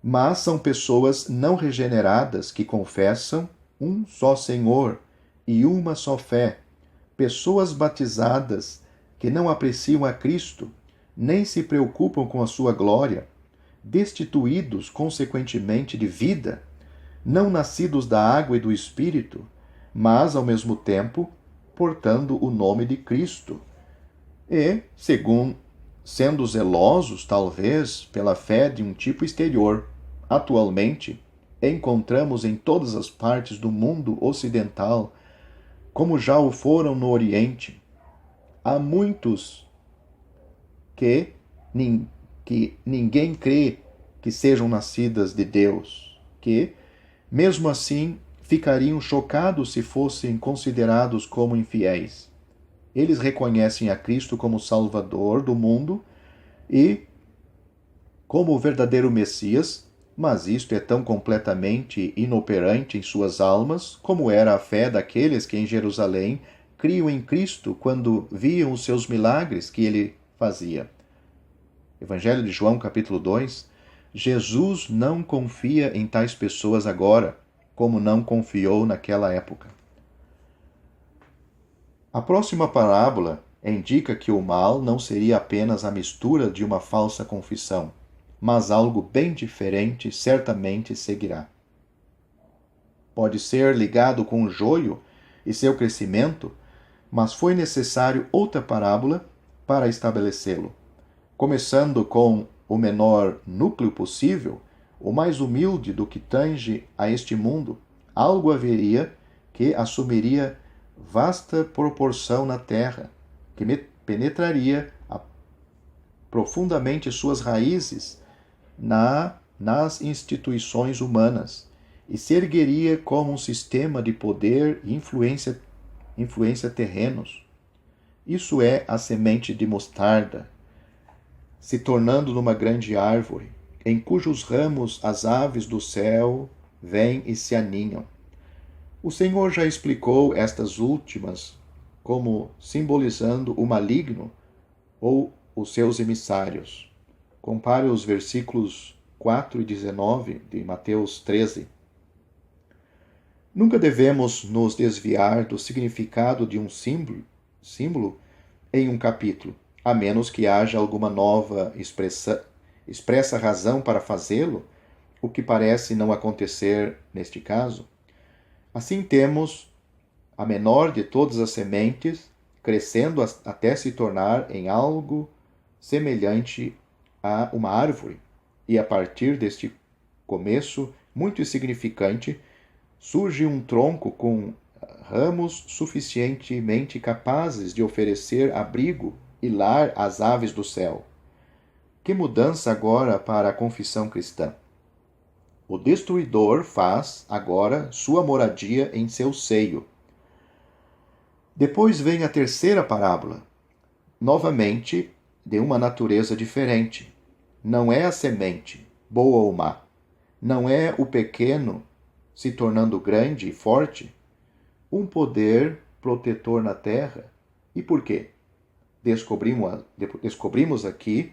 mas são pessoas não regeneradas que confessam um só Senhor e uma só fé, pessoas batizadas que não apreciam a Cristo, nem se preocupam com a sua glória, destituídos, consequentemente, de vida, não nascidos da água e do Espírito, mas, ao mesmo tempo, portando o nome de Cristo. E, sendo zelosos, talvez, pela fé de um tipo exterior. Atualmente, encontramos em todas as partes do mundo ocidental, como já o foram no Oriente, há muitos que ninguém crê que sejam nascidas de Deus, que, mesmo assim, ficariam chocados se fossem considerados como infiéis. Eles reconhecem a Cristo como Salvador do mundo e como o verdadeiro Messias, mas isto é tão completamente inoperante em suas almas como era a fé daqueles que em Jerusalém criam em Cristo quando viam os seus milagres que ele fazia. Evangelho de João, capítulo 2. Jesus não confia em tais pessoas agora, como não confiou naquela época. A próxima parábola indica que o mal não seria apenas a mistura de uma falsa confissão, mas algo bem diferente certamente seguirá. Pode ser ligado com o joio e seu crescimento, mas foi necessário outra parábola para estabelecê-lo. Começando com o menor núcleo possível, o mais humilde do que tange a este mundo, algo haveria que assumiria vasta proporção na terra, que penetraria profundamente suas raízes nas instituições humanas e se ergueria como um sistema de poder e influência terrenos. Isso é a semente de mostarda, se tornando numa grande árvore, em cujos ramos as aves do céu vêm e se aninham. O Senhor já explicou estas últimas como simbolizando o maligno ou os seus emissários. Compare os versículos 4 e 19 de Mateus 13. Nunca devemos nos desviar do significado de um símbolo em um capítulo, a menos que haja alguma nova expressa razão para fazê-lo, o que parece não acontecer neste caso. Assim temos a menor de todas as sementes, crescendo até se tornar em algo semelhante a uma árvore, e a partir deste começo muito insignificante, surge um tronco com ramos suficientemente capazes de oferecer abrigo e lar às aves do céu. Que mudança agora para a confissão cristã! O destruidor faz, agora, sua moradia em seu seio. Depois vem a terceira parábola, novamente de uma natureza diferente. Não é a semente, boa ou má. Não é o pequeno se tornando grande e forte. Um poder protetor na terra. E por quê? Descobrimos aqui,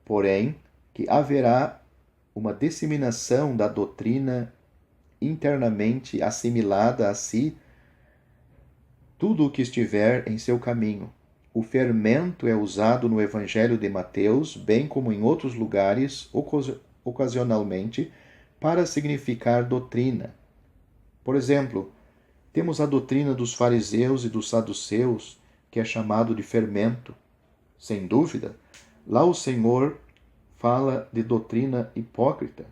porém, que haverá uma disseminação da doutrina internamente assimilada a si, tudo o que estiver em seu caminho. O fermento é usado no Evangelho de Mateus, bem como em outros lugares, ocasionalmente, para significar doutrina. Por exemplo, temos a doutrina dos fariseus e dos saduceus, que é chamado de fermento. Sem dúvida, lá o Senhor fala de doutrina hipócrita.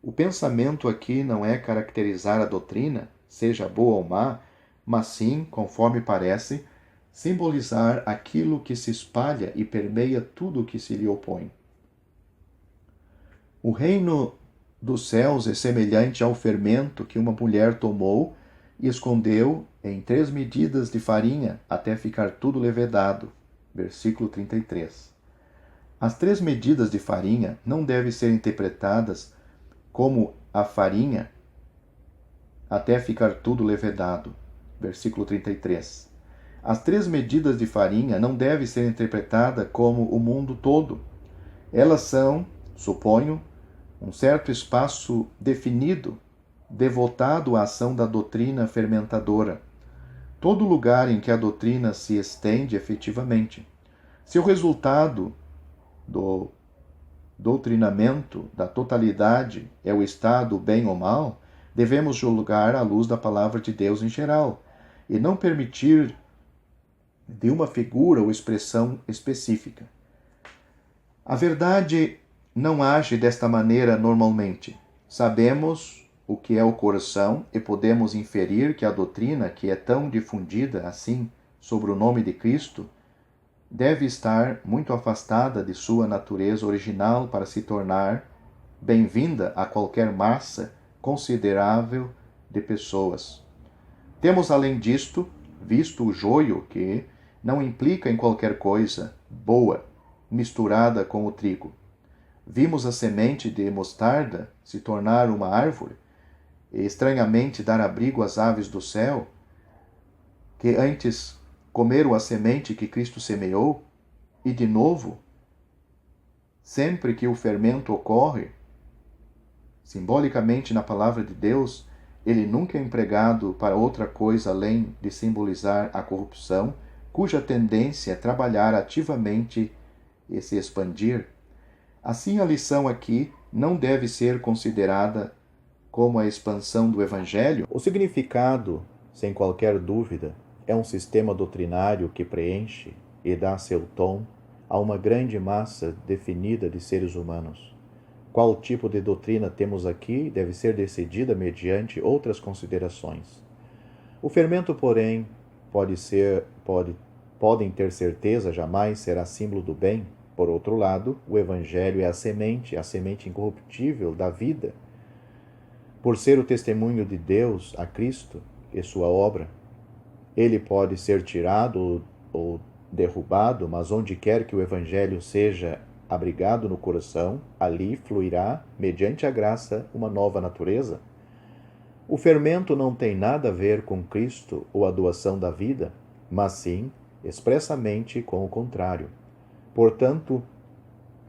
O pensamento aqui não é caracterizar a doutrina, seja boa ou má, mas sim, conforme parece, simbolizar aquilo que se espalha e permeia tudo o que se lhe opõe. O reino dos céus é semelhante ao fermento que uma mulher tomou e escondeu em 3 medidas de farinha até ficar tudo levedado. Versículo 33. As 3 medidas de farinha não devem ser interpretadas como a farinha até ficar tudo levedado. Versículo 33. As 3 medidas de farinha não devem ser interpretadas como o mundo todo. Elas são, suponho, um certo espaço definido, devotado à ação da doutrina fermentadora. Todo lugar em que a doutrina se estende efetivamente. Se o resultado do doutrinamento da totalidade é o estado bem ou mal, devemos julgar à luz da palavra de Deus em geral, e não permitir de uma figura ou expressão específica. A verdade não age desta maneira normalmente. Sabemos o que é o coração e podemos inferir que a doutrina, que é tão difundida assim sobre o nome de Cristo, deve estar muito afastada de sua natureza original para se tornar bem-vinda a qualquer massa considerável de pessoas. Temos, além disto, visto o joio que não implica em qualquer coisa boa misturada com o trigo. Vimos a semente de mostarda se tornar uma árvore e estranhamente dar abrigo às aves do céu, que antes comeram a semente que Cristo semeou, e de novo, sempre que o fermento ocorre, simbolicamente na palavra de Deus, ele nunca é empregado para outra coisa além de simbolizar a corrupção, cuja tendência é trabalhar ativamente e se expandir. Assim, a lição aqui não deve ser considerada como a expansão do Evangelho. O significado, sem qualquer dúvida, é um sistema doutrinário que preenche e dá seu tom a uma grande massa definida de seres humanos. Qual tipo de doutrina temos aqui deve ser decidida mediante outras considerações. O fermento, porém, podem ter certeza, jamais será símbolo do bem. Por outro lado, o Evangelho é a semente incorruptível da vida. Por ser o testemunho de Deus a Cristo e sua obra, ele pode ser tirado ou derrubado, mas onde quer que o Evangelho seja abrigado no coração, ali fluirá, mediante a graça, uma nova natureza. O fermento não tem nada a ver com Cristo ou a doação da vida, mas sim, expressamente, com o contrário. Portanto,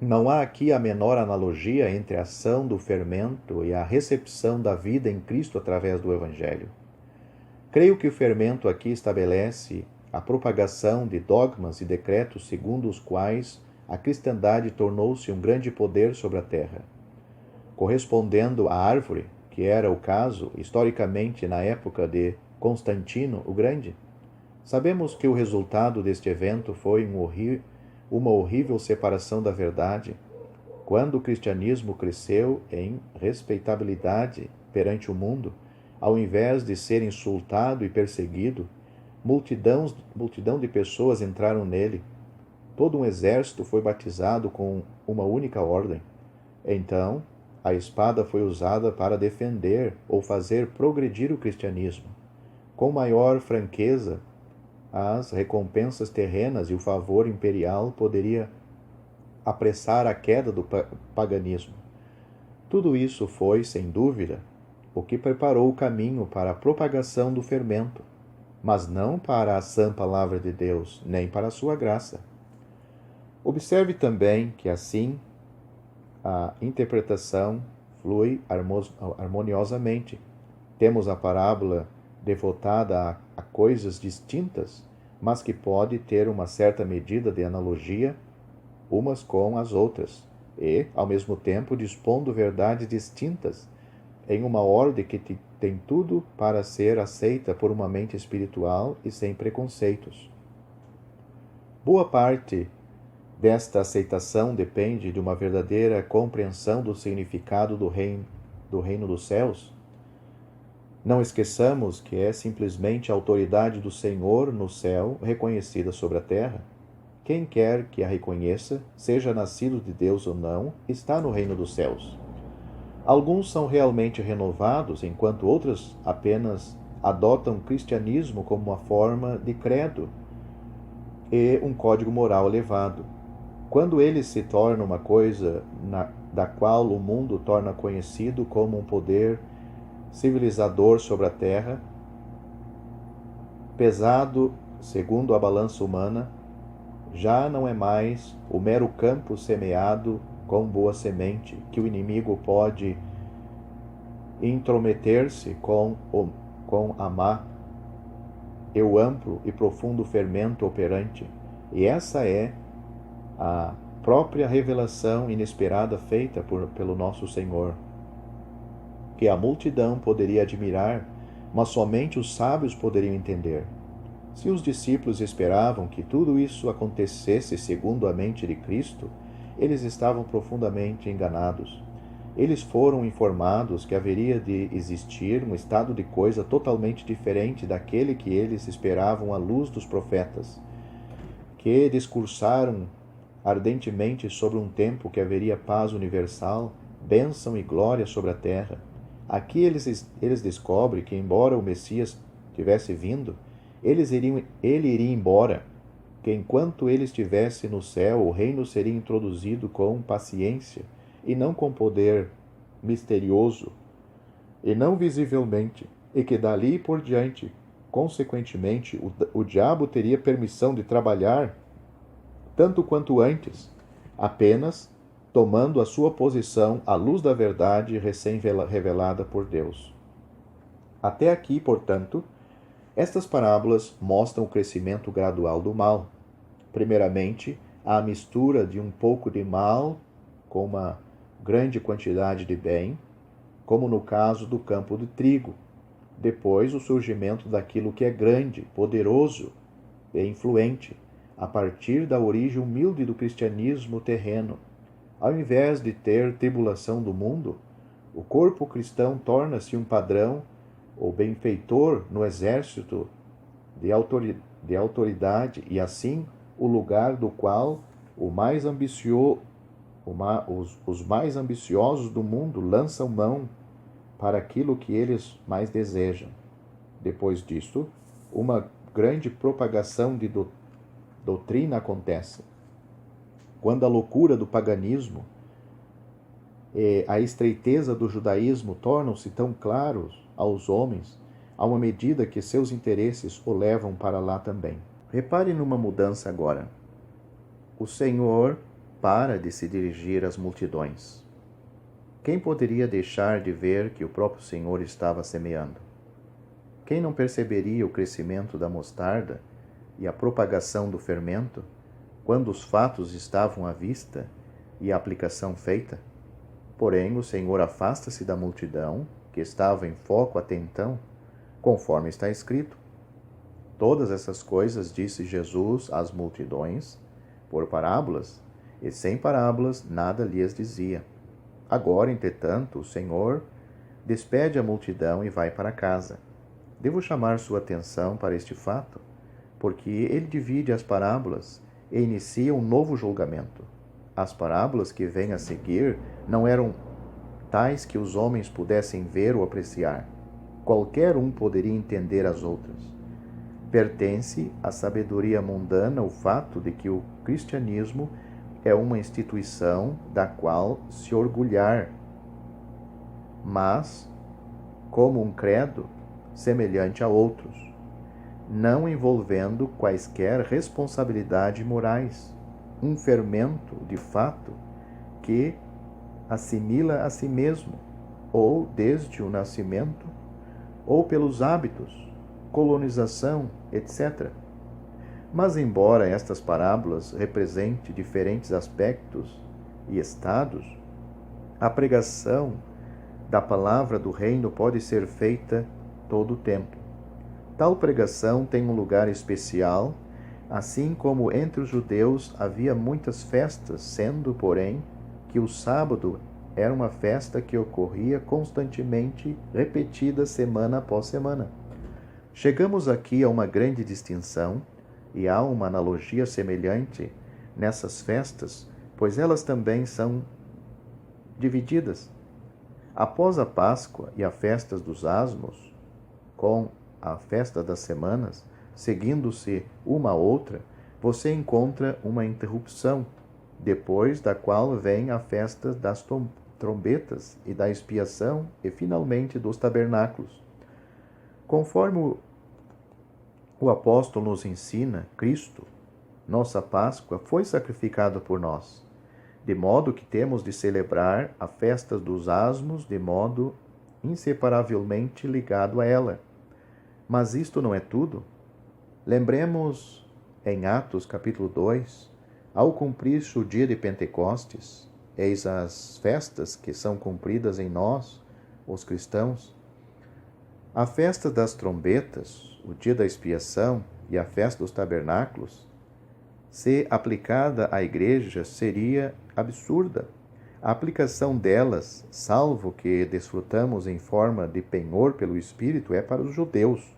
não há aqui a menor analogia entre a ação do fermento e a recepção da vida em Cristo através do Evangelho. Creio que o fermento aqui estabelece a propagação de dogmas e decretos segundo os quais a cristandade tornou-se um grande poder sobre a terra. Correspondendo à árvore, que era o caso historicamente na época de Constantino o Grande, sabemos que o resultado deste evento foi uma horrível separação da verdade. Quando o cristianismo cresceu em respeitabilidade perante o mundo, ao invés de ser insultado e perseguido, multidão de pessoas entraram nele. Todo um exército foi batizado com uma única ordem. Então, a espada foi usada para defender ou fazer progredir o cristianismo. Com maior franqueza, as recompensas terrenas e o favor imperial poderia apressar a queda do paganismo. Tudo isso foi, sem dúvida, o que preparou o caminho para a propagação do fermento. mas não para a sã palavra de Deus, nem para a sua graça. Observe também que assim a interpretação flui harmoniosamente. Temos a parábola devotada a coisas distintas, mas que pode ter uma certa medida de analogia umas com as outras, e, ao mesmo tempo, dispondo verdades distintas, em uma ordem que tem tudo para ser aceita por uma mente espiritual e sem preconceitos. Boa parte desta aceitação depende de uma verdadeira compreensão do significado do reino dos céus. Não esqueçamos que é simplesmente a autoridade do Senhor no céu reconhecida sobre a terra. Quem quer que a reconheça, seja nascido de Deus ou não, está no reino dos céus. Alguns são realmente renovados, enquanto outros apenas adotam o cristianismo como uma forma de credo e um código moral elevado. Quando ele se torna uma coisa da qual o mundo torna conhecido como um poder civilizador sobre a terra, pesado segundo a balança humana, já não é mais o mero campo semeado com boa semente, que o inimigo pode intrometer-se com a má e o amplo e profundo fermento operante. E essa é a própria revelação inesperada feita pelo nosso Senhor, que a multidão poderia admirar, mas somente os sábios poderiam entender. Se os discípulos esperavam que tudo isso acontecesse segundo a mente de Cristo, eles estavam profundamente enganados. Eles foram informados que haveria de existir um estado de coisa totalmente diferente daquele que eles esperavam à luz dos profetas, que discursaram ardentemente sobre um tempo que haveria paz universal, bênção e glória sobre a terra. Aqui eles descobrem que, embora o Messias tivesse vindo, ele iria embora, que enquanto ele estivesse no céu, o reino seria introduzido com paciência e não com poder misterioso e não visivelmente, e que dali por diante, consequentemente, o diabo teria permissão de trabalhar tanto quanto antes, apenas tomando a sua posição à luz da verdade recém-revelada por Deus. Até aqui, portanto, estas parábolas mostram o crescimento gradual do mal. Primeiramente, a mistura de um pouco de mal com uma grande quantidade de bem, como no caso do campo de trigo. Depois, o surgimento daquilo que é grande, poderoso e influente, a partir da origem humilde do cristianismo terreno. Ao invés de ter tribulação do mundo, o corpo cristão torna-se um padrão ou benfeitor no exército de autoridade e, assim, o lugar do qual os mais ambiciosos do mundo lançam mão para aquilo que eles mais desejam. Depois disto, uma grande propagação de doutrina acontece. Quando a loucura do paganismo e a estreiteza do judaísmo tornam-se tão claros aos homens, a uma medida que seus interesses o levam para lá também. Repare numa mudança agora. O Senhor para de se dirigir às multidões. Quem poderia deixar de ver que o próprio Senhor estava semeando? Quem não perceberia o crescimento da mostarda e a propagação do fermento, quando os fatos estavam à vista e a aplicação feita? Porém, o Senhor afasta-se da multidão, que estava em foco até então, conforme está escrito. Todas essas coisas disse Jesus às multidões, por parábolas, e sem parábolas nada lhes dizia. Agora, entretanto, o Senhor despede a multidão e vai para casa. Devo chamar sua atenção para este fato, porque ele divide as parábolas e inicia um novo julgamento. As parábolas que vêm a seguir não eram tais que os homens pudessem ver ou apreciar. Qualquer um poderia entender as outras. Pertence à sabedoria mundana o fato de que o cristianismo é uma instituição da qual se orgulhar, mas como um credo semelhante a outros. não envolvendo quaisquer responsabilidades morais, um fermento, de fato, que assimila a si mesmo, ou desde o nascimento, ou pelos hábitos, colonização, etc. Mas, embora estas parábolas representem diferentes aspectos e estados, a pregação da palavra do reino pode ser feita todo o tempo. Tal pregação tem um lugar especial, assim como entre os judeus havia muitas festas, sendo, porém, que o sábado era uma festa que ocorria constantemente, repetida semana após semana. Chegamos aqui a uma grande distinção, e há uma analogia semelhante nessas festas, pois elas também são divididas. Após a Páscoa e a festa dos Asmos, com a festa das semanas, seguindo-se uma a outra, você encontra uma interrupção, depois da qual vem a festa das trombetas e da expiação e finalmente dos tabernáculos. Conforme o apóstolo nos ensina, Cristo, nossa Páscoa, foi sacrificado por nós, de modo que temos de celebrar a festa dos Asmos de modo inseparavelmente ligado a ela. Mas isto não é tudo. Lembremos em Atos capítulo 2, ao cumprir-se o dia de Pentecostes, eis as festas que são cumpridas em nós, os cristãos. A festa das trombetas, o dia da expiação e a festa dos tabernáculos, se aplicada à igreja, seria absurda. A aplicação delas, salvo que desfrutamos em forma de penhor pelo Espírito, é para os judeus.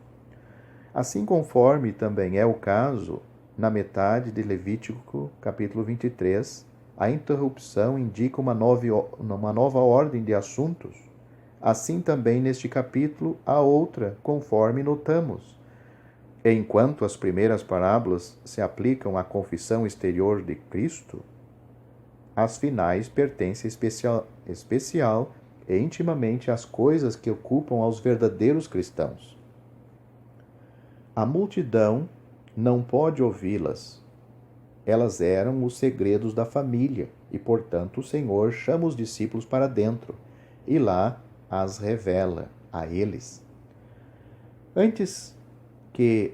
Assim conforme também é o caso na metade de Levítico, capítulo 23, a interrupção indica uma nova ordem de assuntos. Assim também neste capítulo há outra, conforme notamos. Enquanto as primeiras parábolas se aplicam à confissão exterior de Cristo, as finais pertencem especial e intimamente às coisas que ocupam aos verdadeiros cristãos. A multidão não pode ouvi-las. Elas eram os segredos da família e, portanto, o Senhor chama os discípulos para dentro e lá as revela a eles. Antes que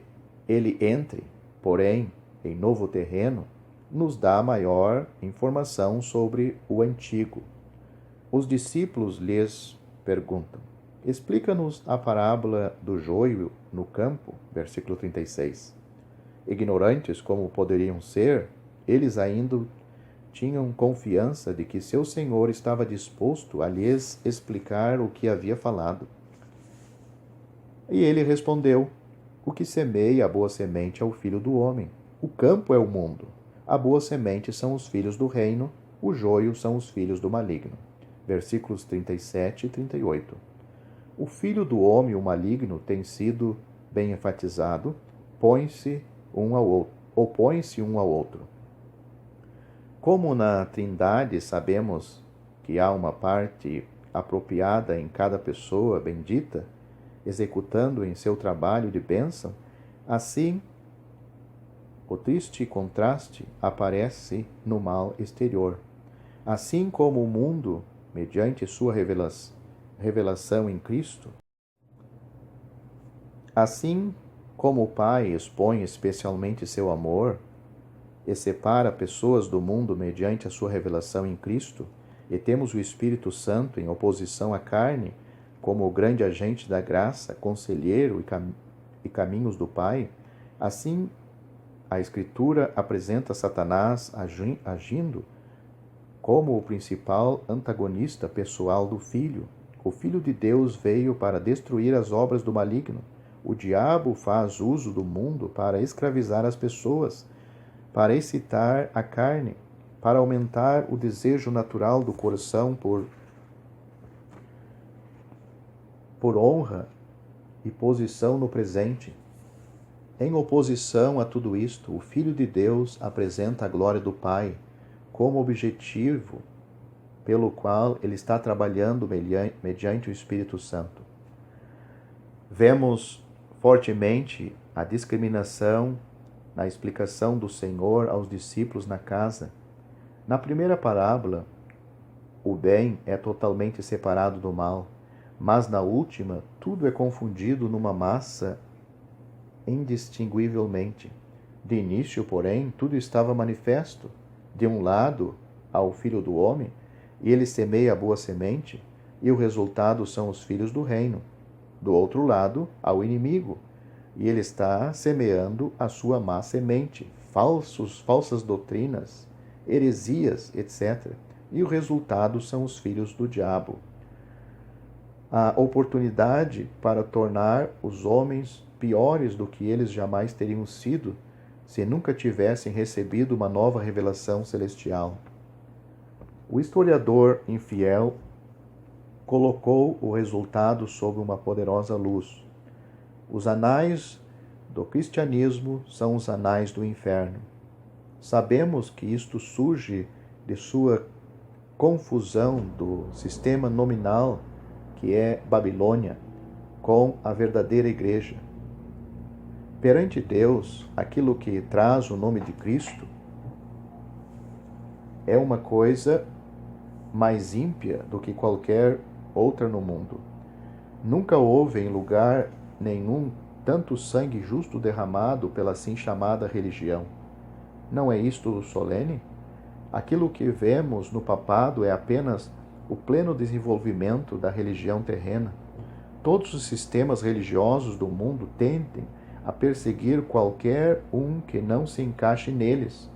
ele entre, porém, em novo terreno, nos dá maior informação sobre o antigo. Os discípulos lhes perguntam: explica-nos a parábola do joio no campo, versículo 36. Ignorantes como poderiam ser, eles ainda tinham confiança de que seu Senhor estava disposto a lhes explicar o que havia falado. E ele respondeu: o que semeia a boa semente é o Filho do homem. O campo é o mundo. A boa semente são os filhos do reino, o joio são os filhos do maligno. Versículos 37 e 38. O filho do homem, o maligno, tem sido bem enfatizado, opõe-se um ao outro. Como na Trindade sabemos que há uma parte apropriada em cada pessoa bendita, executando em seu trabalho de bênção, assim o triste contraste aparece no mal exterior. Assim como o mundo, mediante sua revelação em Cristo, assim como o Pai expõe especialmente seu amor e separa pessoas do mundo mediante a sua revelação em Cristo, e temos o Espírito Santo em oposição à carne, como o grande agente da graça, conselheiro e caminhos do Pai, assim a Escritura apresenta Satanás agindo como o principal antagonista pessoal do Filho. O Filho de Deus veio para destruir as obras do maligno. O diabo faz uso do mundo para escravizar as pessoas, para excitar a carne, para aumentar o desejo natural do coração por honra e posição no presente. Em oposição a tudo isto, o Filho de Deus apresenta a glória do Pai como objetivo pelo qual ele está trabalhando mediante o Espírito Santo. Vemos fortemente a discriminação na explicação do Senhor aos discípulos na casa. Na primeira parábola, o bem é totalmente separado do mal, mas na última, tudo é confundido numa massa indistinguivelmente. De início, porém, tudo estava manifesto. De um lado, ao Filho do Homem, e ele semeia a boa semente, e o resultado são os filhos do reino. Do outro lado, ao inimigo, e ele está semeando a sua má semente, falsas doutrinas, heresias, etc. E o resultado são os filhos do diabo. A oportunidade para tornar os homens piores do que eles jamais teriam sido se nunca tivessem recebido uma nova revelação celestial. O historiador infiel colocou o resultado sob uma poderosa luz. Os anais do cristianismo são os anais do inferno. Sabemos que isto surge de sua confusão do sistema nominal, que é Babilônia, com a verdadeira igreja. Perante Deus, aquilo que traz o nome de Cristo é uma coisa mais ímpia do que qualquer outra no mundo. Nunca houve em lugar nenhum tanto sangue justo derramado pela assim chamada religião. Não é isto solene? Aquilo que vemos no papado é apenas o pleno desenvolvimento da religião terrena. Todos os sistemas religiosos do mundo tendem a perseguir qualquer um que não se encaixe neles.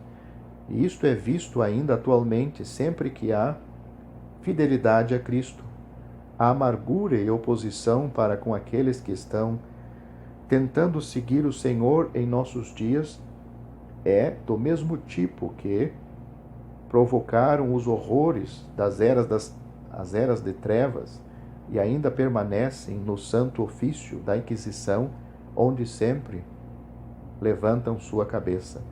E isto é visto ainda atualmente sempre que há fidelidade a Cristo. A amargura e oposição para com aqueles que estão tentando seguir o Senhor em nossos dias é do mesmo tipo que provocaram os horrores das eras de trevas e ainda permanecem no santo ofício da Inquisição, onde sempre levantam sua cabeça.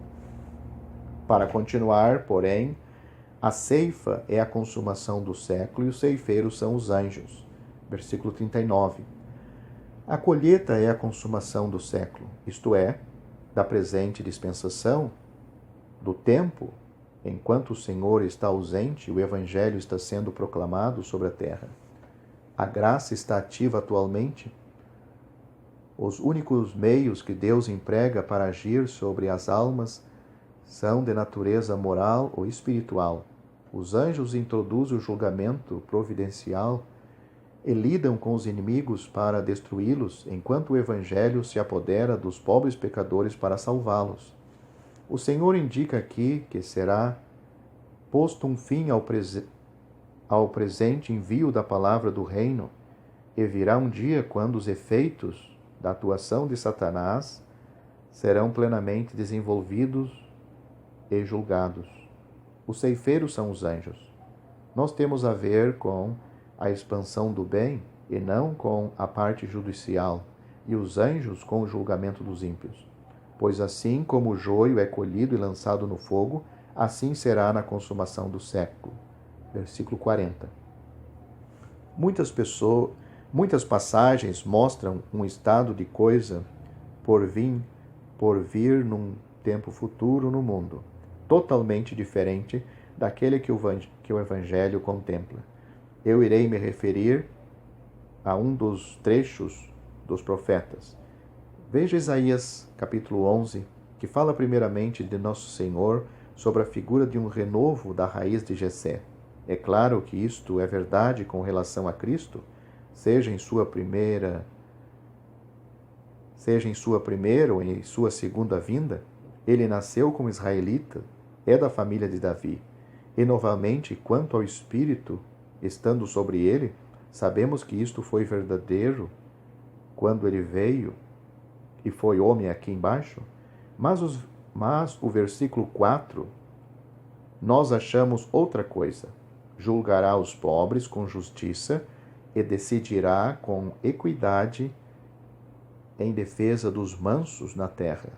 Para continuar, porém, a ceifa é a consumação do século e os ceifeiros são os anjos. Versículo 39. A colheita é a consumação do século, isto é, da presente dispensação, do tempo, enquanto o Senhor está ausente e o Evangelho está sendo proclamado sobre a terra. A graça está ativa atualmente. Os únicos meios que Deus emprega para agir sobre as almas são de natureza moral ou espiritual. Os anjos introduzem o julgamento providencial e lidam com os inimigos para destruí-los, enquanto o Evangelho se apodera dos pobres pecadores para salvá-los. O Senhor indica aqui que será posto um fim ao presente envio da palavra do reino, e virá um dia quando os efeitos da atuação de Satanás serão plenamente desenvolvidos e julgados. Os ceifeiros são os anjos. Nós temos a ver com a expansão do bem e não com a parte judicial, e os anjos com o julgamento dos ímpios. Pois assim como o joio é colhido e lançado no fogo, assim será na consumação do século. Versículo 40. Muitas passagens mostram um estado de coisa por vir num tempo futuro no mundo, totalmente diferente daquele que o Evangelho contempla. Eu irei me referir a um dos trechos dos profetas. Veja Isaías capítulo 11, que fala primeiramente de Nosso Senhor sobre a figura de um renovo da raiz de Jessé. É claro que isto é verdade com relação a Cristo, seja em sua primeira ou em sua segunda vinda. Ele nasceu como israelita, é da família de Davi. E novamente, quanto ao Espírito estando sobre ele, sabemos que isto foi verdadeiro quando ele veio e foi homem aqui embaixo. Mas o versículo 4, nós achamos outra coisa. Julgará os pobres com justiça e decidirá com equidade em defesa dos mansos na terra.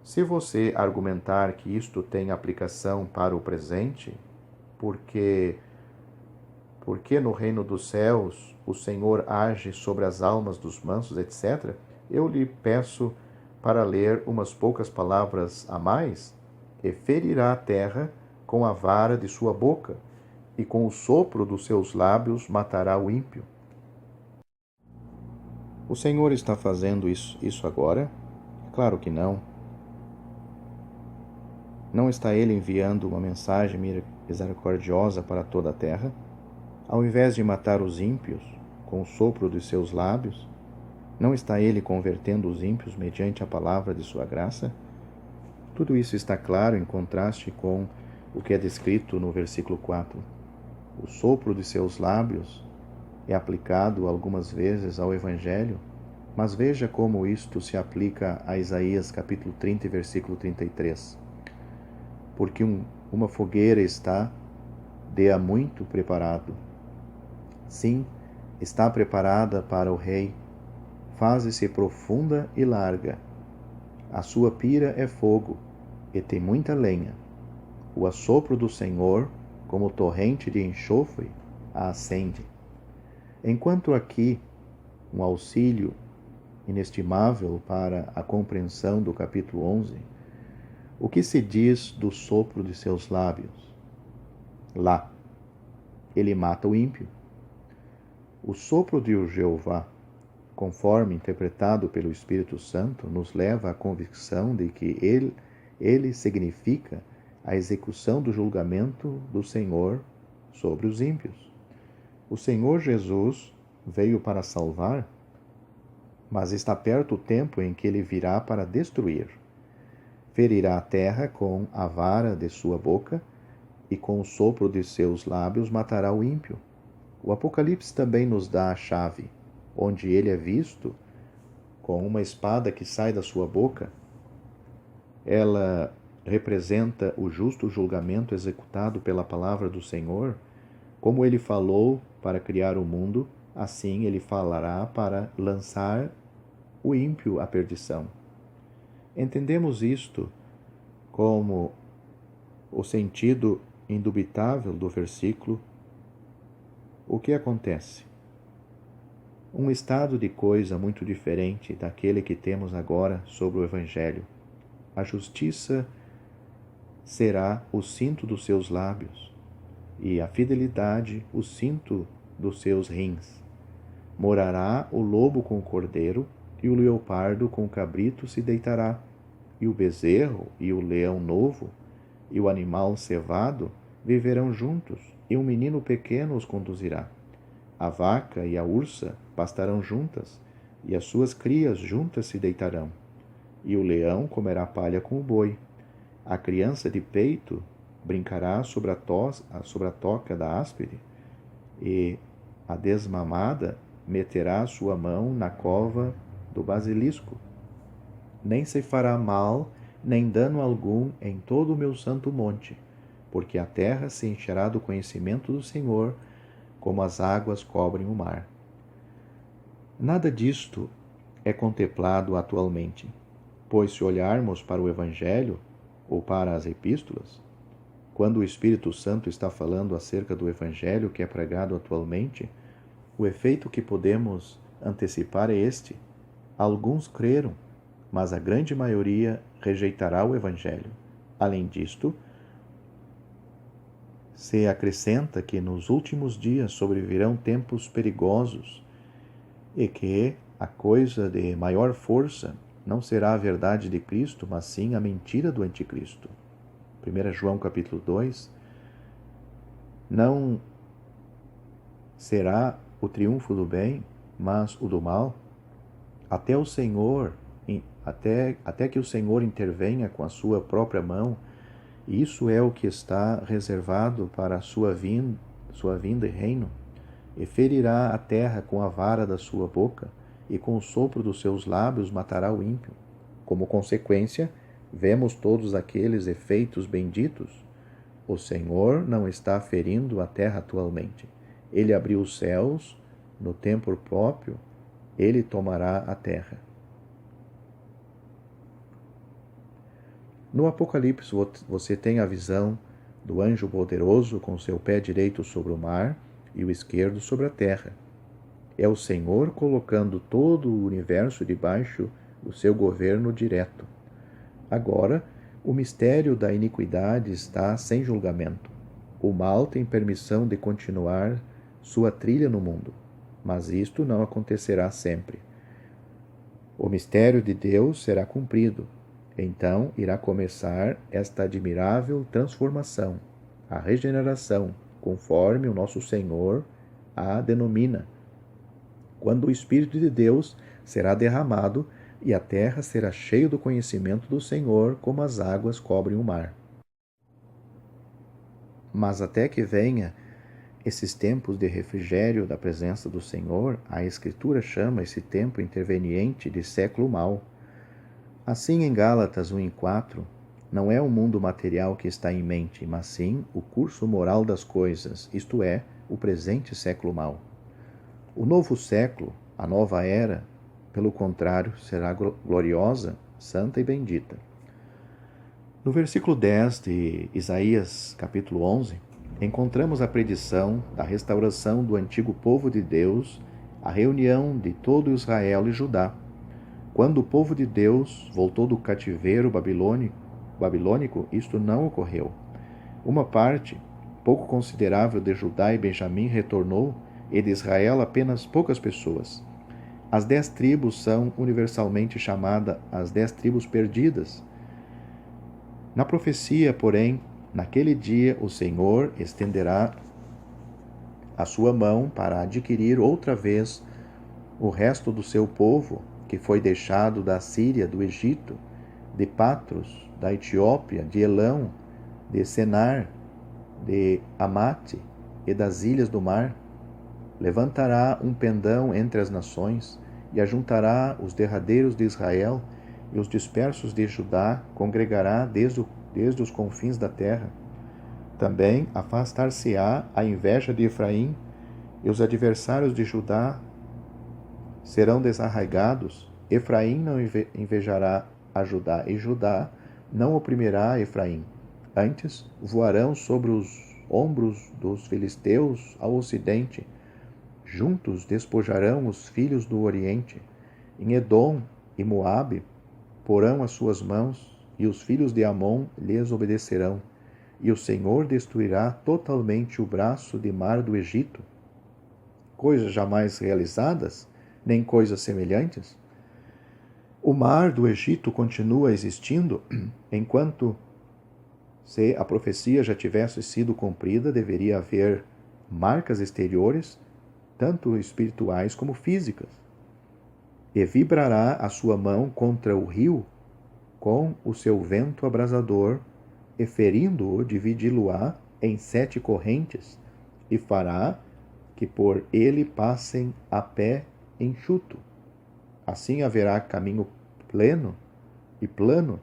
Se você argumentar que isto tem aplicação para o presente, porque no reino dos céus o Senhor age sobre as almas dos mansos, etc., eu lhe peço para ler umas poucas palavras a mais, e ferirá a terra com a vara de sua boca, e com o sopro dos seus lábios matará o ímpio. O Senhor está fazendo isso agora? Claro que não. Não está Ele enviando uma mensagem misericordiosa para toda a terra? Ao invés de matar os ímpios com o sopro de seus lábios, não está Ele convertendo os ímpios mediante a palavra de sua graça? Tudo isso está claro em contraste com o que é descrito no versículo 4. O sopro de seus lábios é aplicado algumas vezes ao Evangelho, mas veja como isto se aplica a Isaías capítulo 30, versículo 33. Porque uma fogueira está de há muito preparado. Sim, está preparada para o rei. Faze-se profunda e larga. A sua pira é fogo, e tem muita lenha. O assopro do Senhor, como torrente de enxofre, a acende. Enquanto aqui, um auxílio inestimável para a compreensão do capítulo 11, o que se diz do sopro de seus lábios? Lá, ele mata o ímpio. O sopro de Jeová, conforme interpretado pelo Espírito Santo, nos leva à convicção de que ele significa a execução do julgamento do Senhor sobre os ímpios. O Senhor Jesus veio para salvar, mas está perto o tempo em que ele virá para destruir. Ferirá a terra com a vara de sua boca, e com o sopro de seus lábios matará o ímpio. O Apocalipse também nos dá a chave, onde ele é visto com uma espada que sai da sua boca. Ela representa o justo julgamento executado pela palavra do Senhor. Como ele falou para criar o mundo, assim ele falará para lançar o ímpio à perdição. Entendemos isto como o sentido indubitável do versículo. O que acontece? Um estado de coisa muito diferente daquele que temos agora sobre o Evangelho. A justiça será o cinto dos seus lábios, e a fidelidade o cinto dos seus rins. Morará o lobo com o cordeiro, e o leopardo com o cabrito se deitará, e o bezerro e o leão novo, e o animal cevado viverão juntos, e um menino pequeno os conduzirá. A vaca e a ursa pastarão juntas, e as suas crias juntas se deitarão. E o leão comerá palha com o boi. A criança de peito brincará sobre a toca da áspide, e a desmamada meterá sua mão na cova do basilisco. Nem se fará mal, nem dano algum em todo o meu santo monte, porque a terra se encherá do conhecimento do Senhor, como as águas cobrem o mar. Nada disto é contemplado atualmente, pois se olharmos para o Evangelho ou para as epístolas, quando o Espírito Santo está falando acerca do Evangelho que é pregado atualmente, o efeito que podemos antecipar é este: alguns creram, mas a grande maioria rejeitará o Evangelho. Além disto, se acrescenta que nos últimos dias sobrevirão tempos perigosos e que a coisa de maior força não será a verdade de Cristo, mas sim a mentira do anticristo. 1 João capítulo 2, não será o triunfo do bem, mas o do mal, até que o Senhor intervenha com a sua própria mão. Isso é o que está reservado para a sua vinda e reino, e ferirá a terra com a vara da sua boca, e com o sopro dos seus lábios matará o ímpio. Como consequência, vemos todos aqueles efeitos benditos. O Senhor não está ferindo a terra atualmente. Ele abriu os céus, no tempo próprio, ele tomará a terra. No Apocalipse, você tem a visão do anjo poderoso com seu pé direito sobre o mar e o esquerdo sobre a terra. É o Senhor colocando todo o universo debaixo do seu governo direto. Agora, o mistério da iniquidade está sem julgamento. O mal tem permissão de continuar sua trilha no mundo, mas isto não acontecerá sempre. O mistério de Deus será cumprido. Então irá começar esta admirável transformação, a regeneração, conforme o nosso Senhor a denomina, quando o Espírito de Deus será derramado e a terra será cheia do conhecimento do Senhor, como as águas cobrem o mar. Mas até que venha esses tempos de refrigério da presença do Senhor, a Escritura chama esse tempo interveniente de século mau. Assim, em Gálatas 1:4, não é o mundo material que está em mente, mas sim o curso moral das coisas, isto é, o presente século mau. O novo século, a nova era, pelo contrário, será gloriosa, santa e bendita. No versículo 10 de Isaías, capítulo 11, encontramos a predição da restauração do antigo povo de Deus, a reunião de todo Israel e Judá. Quando o povo de Deus voltou do cativeiro babilônico, isto não ocorreu. Uma parte, pouco considerável de Judá e Benjamim retornou, e de Israel apenas poucas pessoas. As 10 tribos são universalmente chamadas as 10 tribos perdidas. Na profecia, porém, naquele dia o Senhor estenderá a sua mão para adquirir outra vez o resto do seu povo, que foi deixado da Síria, do Egito, de Patros, da Etiópia, de Elão, de Senar, de Amate e das ilhas do mar. Levantará um pendão entre as nações e ajuntará os derradeiros de Israel, e os dispersos de Judá congregará desde os confins da terra. Também afastar-se-á a inveja de Efraim, e os adversários de Judá serão desarraigados. Efraim não invejará a Judá, e Judá não oprimirá Efraim. Antes voarão sobre os ombros dos filisteus ao ocidente. Juntos despojarão os filhos do Oriente. Em Edom e Moabe porão as suas mãos, e os filhos de Amon lhes obedecerão. E o Senhor destruirá totalmente o braço de mar do Egito. Coisas jamais realizadas, nem coisas semelhantes. O mar do Egito continua existindo, enquanto, se a profecia já tivesse sido cumprida, deveria haver marcas exteriores, tanto espirituais como físicas. E vibrará a sua mão contra o rio com o seu vento abrasador, e ferindo-o, dividi-lo-á em 7 correntes, e fará que por ele passem a pé enxuto. Assim haverá caminho plano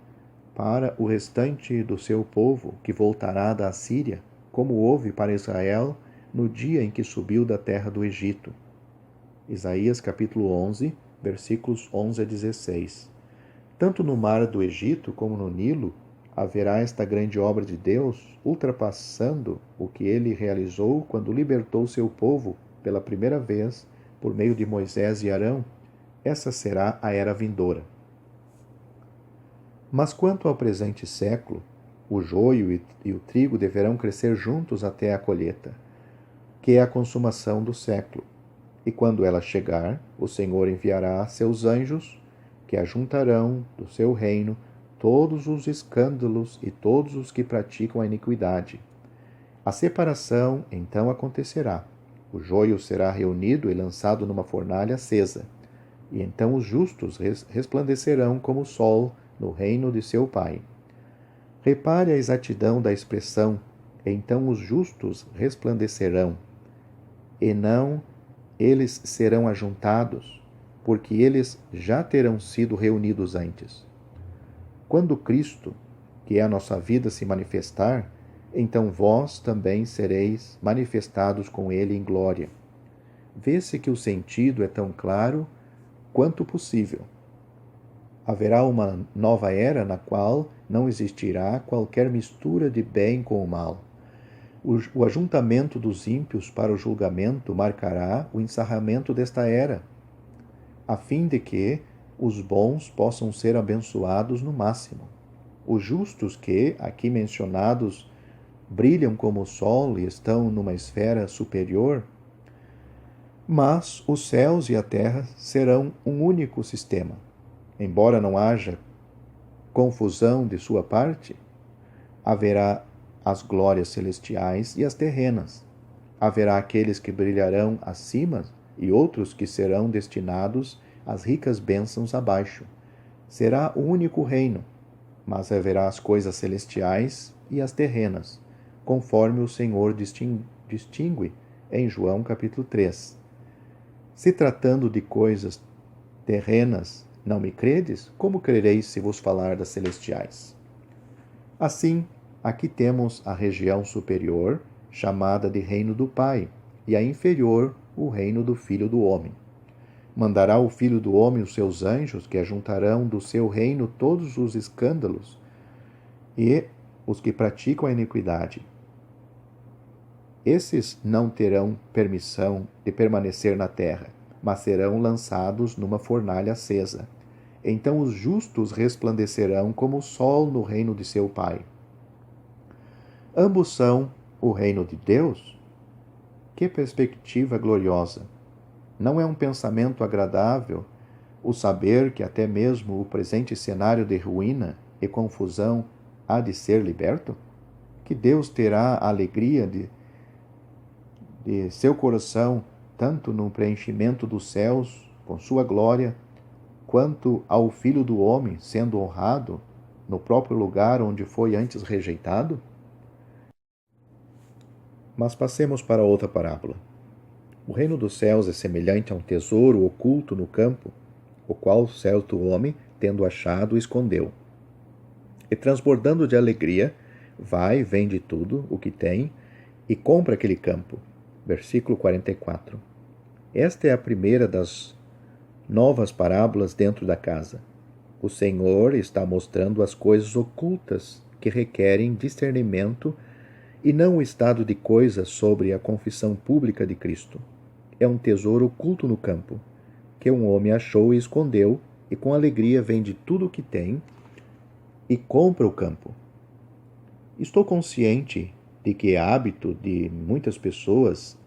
para o restante do seu povo, que voltará da Assíria, como houve para Israel no dia em que subiu da terra do Egito. Isaías capítulo 11, versículos 11 a 16. Tanto no mar do Egito como no Nilo haverá esta grande obra de Deus, ultrapassando o que ele realizou quando libertou seu povo pela primeira vez por meio de Moisés e Arão. Essa será a era vindoura. Mas quanto ao presente século, o joio e o trigo deverão crescer juntos até a colheita, que é a consumação do século. E quando ela chegar, o Senhor enviará seus anjos, que ajuntarão do seu reino todos os escândalos e todos os que praticam a iniquidade. A separação então acontecerá. O joio será reunido e lançado numa fornalha acesa, e então os justos resplandecerão como o sol no reino de seu Pai. Repare a exatidão da expressão, então os justos resplandecerão, e não eles serão ajuntados, porque eles já terão sido reunidos antes. Quando Cristo, que é a nossa vida, se manifestar, então vós também sereis manifestados com ele em glória. Vê-se que o sentido é tão claro quanto possível. Haverá uma nova era na qual não existirá qualquer mistura de bem com o mal. O ajuntamento dos ímpios para o julgamento marcará o encerramento desta era, a fim de que os bons possam ser abençoados no máximo. Os justos que, aqui mencionados, brilham como o sol e estão numa esfera superior, mas os céus e a terra serão um único sistema. Embora não haja confusão de sua parte, haverá as glórias celestiais e as terrenas. Haverá aqueles que brilharão acima e outros que serão destinados às ricas bênçãos abaixo. Será o único reino, mas haverá as coisas celestiais e as terrenas, conforme o Senhor distingue em João capítulo 3. Se tratando de coisas terrenas, não me credes? Como crereis se vos falar das celestiais? Assim, aqui temos a região superior, chamada de reino do Pai, e a inferior, o reino do Filho do Homem. Mandará o Filho do Homem os seus anjos, que ajuntarão do seu reino todos os escândalos e os que praticam a iniquidade. Esses não terão permissão de permanecer na terra, mas serão lançados numa fornalha acesa. Então os justos resplandecerão como o sol no reino de seu Pai. Ambos são o reino de Deus? Que perspectiva gloriosa! Não é um pensamento agradável o saber que até mesmo o presente cenário de ruína e confusão há de ser liberto? Que Deus terá a alegria de seu coração, tanto no preenchimento dos céus, com sua glória, quanto ao Filho do Homem sendo honrado no próprio lugar onde foi antes rejeitado? Mas passemos para outra parábola. O reino dos céus é semelhante a um tesouro oculto no campo, o qual certo homem, tendo achado, escondeu. E transbordando de alegria, vai, vende tudo o que tem e compra aquele campo. Versículo 44. Esta é a primeira das novas parábolas dentro da casa. O Senhor está mostrando as coisas ocultas que requerem discernimento e não o estado de coisas sobre a confissão pública de Cristo. É um tesouro oculto no campo, que um homem achou e escondeu, e com alegria vende tudo o que tem e compra o campo. Estou consciente de que é hábito de muitas pessoas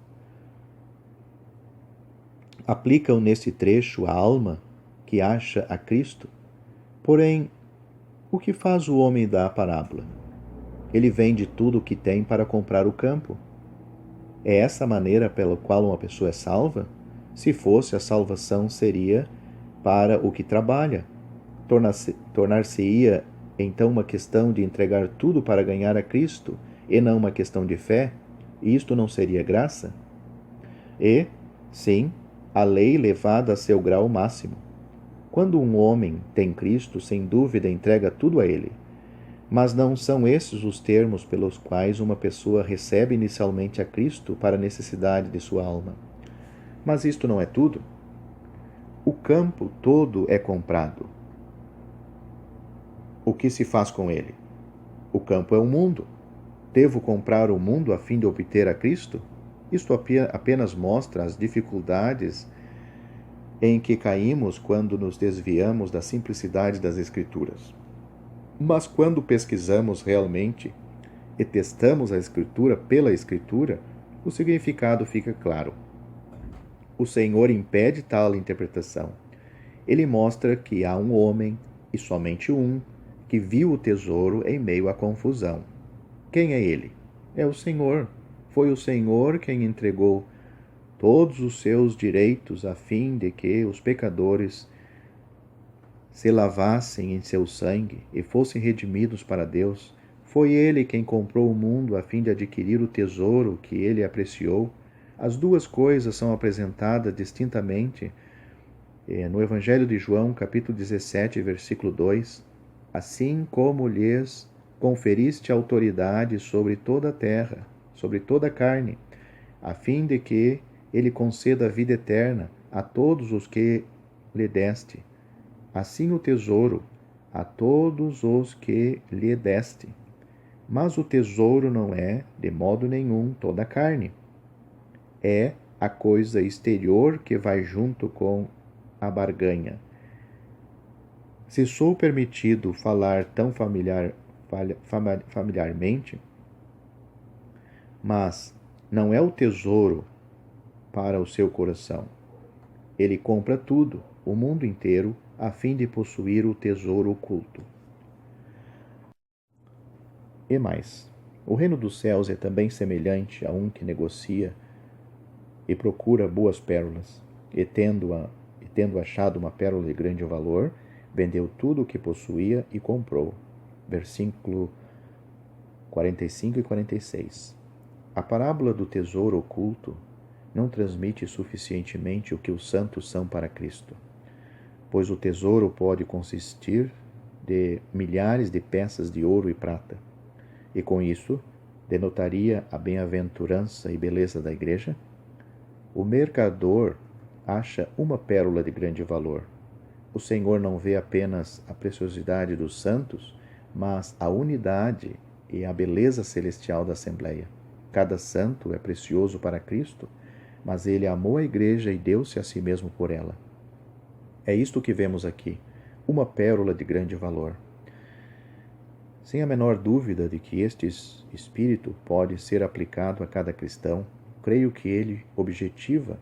aplicam nesse trecho a alma que acha a Cristo. Porém, o que faz o homem da parábola? Ele vende tudo o que tem para comprar o campo. É essa a maneira pela qual uma pessoa é salva? Se fosse, a salvação seria para o que trabalha. Tornar-se-ia então uma questão de entregar tudo para ganhar a Cristo e não uma questão de fé? E isto não seria graça? E, sim, a lei levada a seu grau máximo. Quando um homem tem Cristo, sem dúvida entrega tudo a ele. Mas não são esses os termos pelos quais uma pessoa recebe inicialmente a Cristo para a necessidade de sua alma. Mas isto não é tudo. O campo todo é comprado. O que se faz com ele? O campo é o mundo. Devo comprar o mundo a fim de obter a Cristo? Isto apenas mostra as dificuldades em que caímos quando nos desviamos da simplicidade das Escrituras. Mas quando pesquisamos realmente e testamos a Escritura pela Escritura, o significado fica claro. O Senhor impede tal interpretação. Ele mostra que há um homem, e somente um, que viu o tesouro em meio à confusão. Quem é ele? É o Senhor. Foi o Senhor quem entregou todos os seus direitos a fim de que os pecadores se lavassem em seu sangue e fossem redimidos para Deus. Foi ele quem comprou o mundo a fim de adquirir o tesouro que ele apreciou. As duas coisas são apresentadas distintamente no Evangelho de João, capítulo 17, versículo 2. Assim como lhes conferiste autoridade sobre toda a terra, sobre toda a carne, a fim de que ele conceda a vida eterna a todos os que lhe deste. Assim o tesouro a todos os que lhe deste. Mas o tesouro não é, de modo nenhum, toda a carne. É a coisa exterior que vai junto com a barganha. Se sou permitido falar tão familiarmente, mas não é o tesouro para o seu coração. Ele compra tudo, o mundo inteiro, a fim de possuir o tesouro oculto. E mais, o reino dos céus é também semelhante a um que negocia e procura boas pérolas, e tendo achado uma pérola de grande valor, vendeu tudo o que possuía e comprou. Versículo 45 e 46. A parábola do tesouro oculto não transmite suficientemente o que os santos são para Cristo, pois o tesouro pode consistir de milhares de peças de ouro e prata, e com isso denotaria a bem-aventurança e beleza da igreja. O mercador acha uma pérola de grande valor. O Senhor não vê apenas a preciosidade dos santos, mas a unidade e a beleza celestial da Assembleia. Cada santo é precioso para Cristo, mas ele amou a igreja e deu-se a si mesmo por ela. É isto que vemos aqui, uma pérola de grande valor. Sem a menor dúvida de que este espírito pode ser aplicado a cada cristão, creio que ele objetiva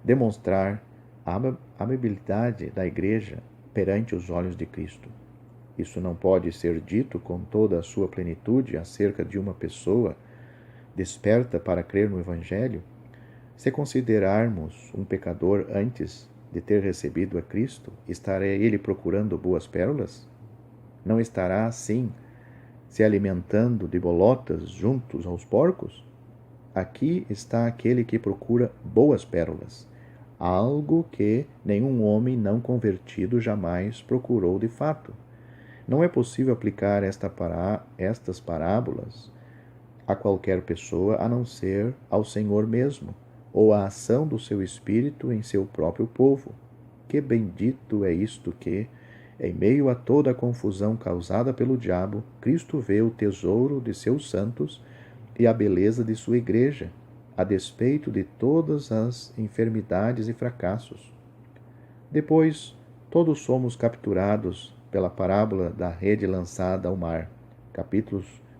demonstrar a amabilidade da igreja perante os olhos de Cristo. Isso não pode ser dito com toda a sua plenitude acerca de uma pessoa desperta para crer no Evangelho, se considerarmos um pecador antes de ter recebido a Cristo, estará ele procurando boas pérolas? Não estará, assim, se alimentando de bolotas juntos aos porcos? Aqui está aquele que procura boas pérolas, algo que nenhum homem não convertido jamais procurou de fato. Não é possível aplicar estas parábolas a qualquer pessoa a não ser ao Senhor mesmo, ou à ação do seu Espírito em seu próprio povo. Que bendito é isto que, em meio a toda a confusão causada pelo diabo, Cristo vê o tesouro de seus santos e a beleza de sua igreja, a despeito de todas as enfermidades e fracassos. Depois, todos somos capturados pela parábola da rede lançada ao mar,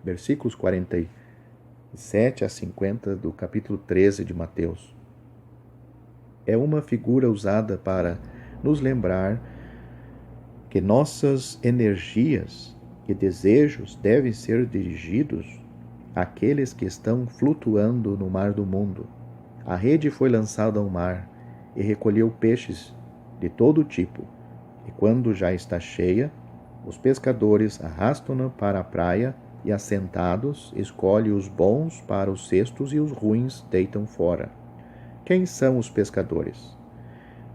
versículos 47 a 50 do capítulo 13 de Mateus. É uma figura usada para nos lembrar que nossas energias e desejos devem ser dirigidos àqueles que estão flutuando no mar do mundo. A rede foi lançada ao mar e recolheu peixes de todo tipo, e quando já está cheia, os pescadores arrastam-na para a praia e, assentados, escolhem os bons para os cestos e os ruins deitam fora. Quem são os pescadores?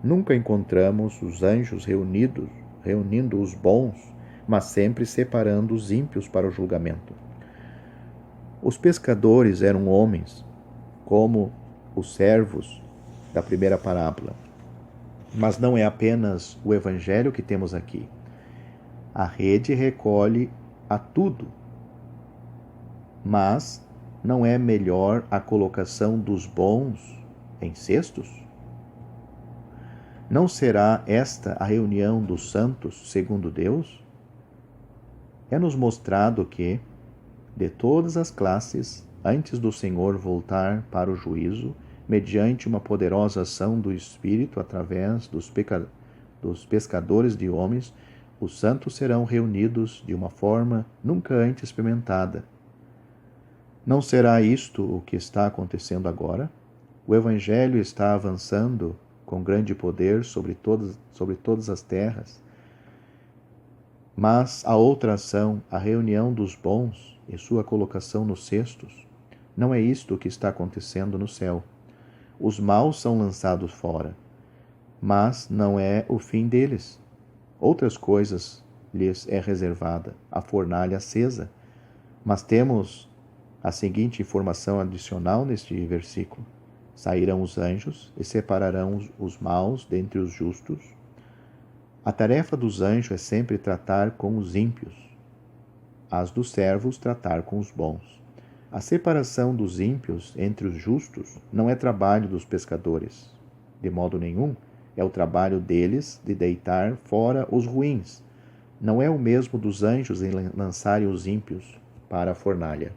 Nunca encontramos os anjos reunindo os bons, mas sempre separando os ímpios para o julgamento. Os pescadores eram homens, como os servos da primeira parábola. Mas não é apenas o Evangelho que temos aqui. A rede recolhe a tudo. Mas não é melhor a colocação dos bons em cestos? Não será esta a reunião dos santos segundo Deus? É-nos mostrado que, de todas as classes, antes do Senhor voltar para o juízo, mediante uma poderosa ação do Espírito através dos pescadores de homens, os santos serão reunidos de uma forma nunca antes experimentada. Não será isto o que está acontecendo agora? O Evangelho está avançando com grande poder sobre todas as terras. Mas a outra ação, a reunião dos bons e sua colocação nos cestos, não é isto o que está acontecendo no céu. Os maus são lançados fora, mas não é o fim deles. Outras coisas lhes é reservada, a fornalha acesa. Mas temos a seguinte informação adicional neste versículo: sairão os anjos e separarão os maus dentre os justos. A tarefa dos anjos é sempre tratar com os ímpios. as dos servos tratar com os bons. A separação dos ímpios entre os justos não é trabalho dos pescadores. De modo nenhum, é o trabalho deles de deitar fora os ruins. Não é o mesmo dos anjos em lançarem os ímpios para a fornalha.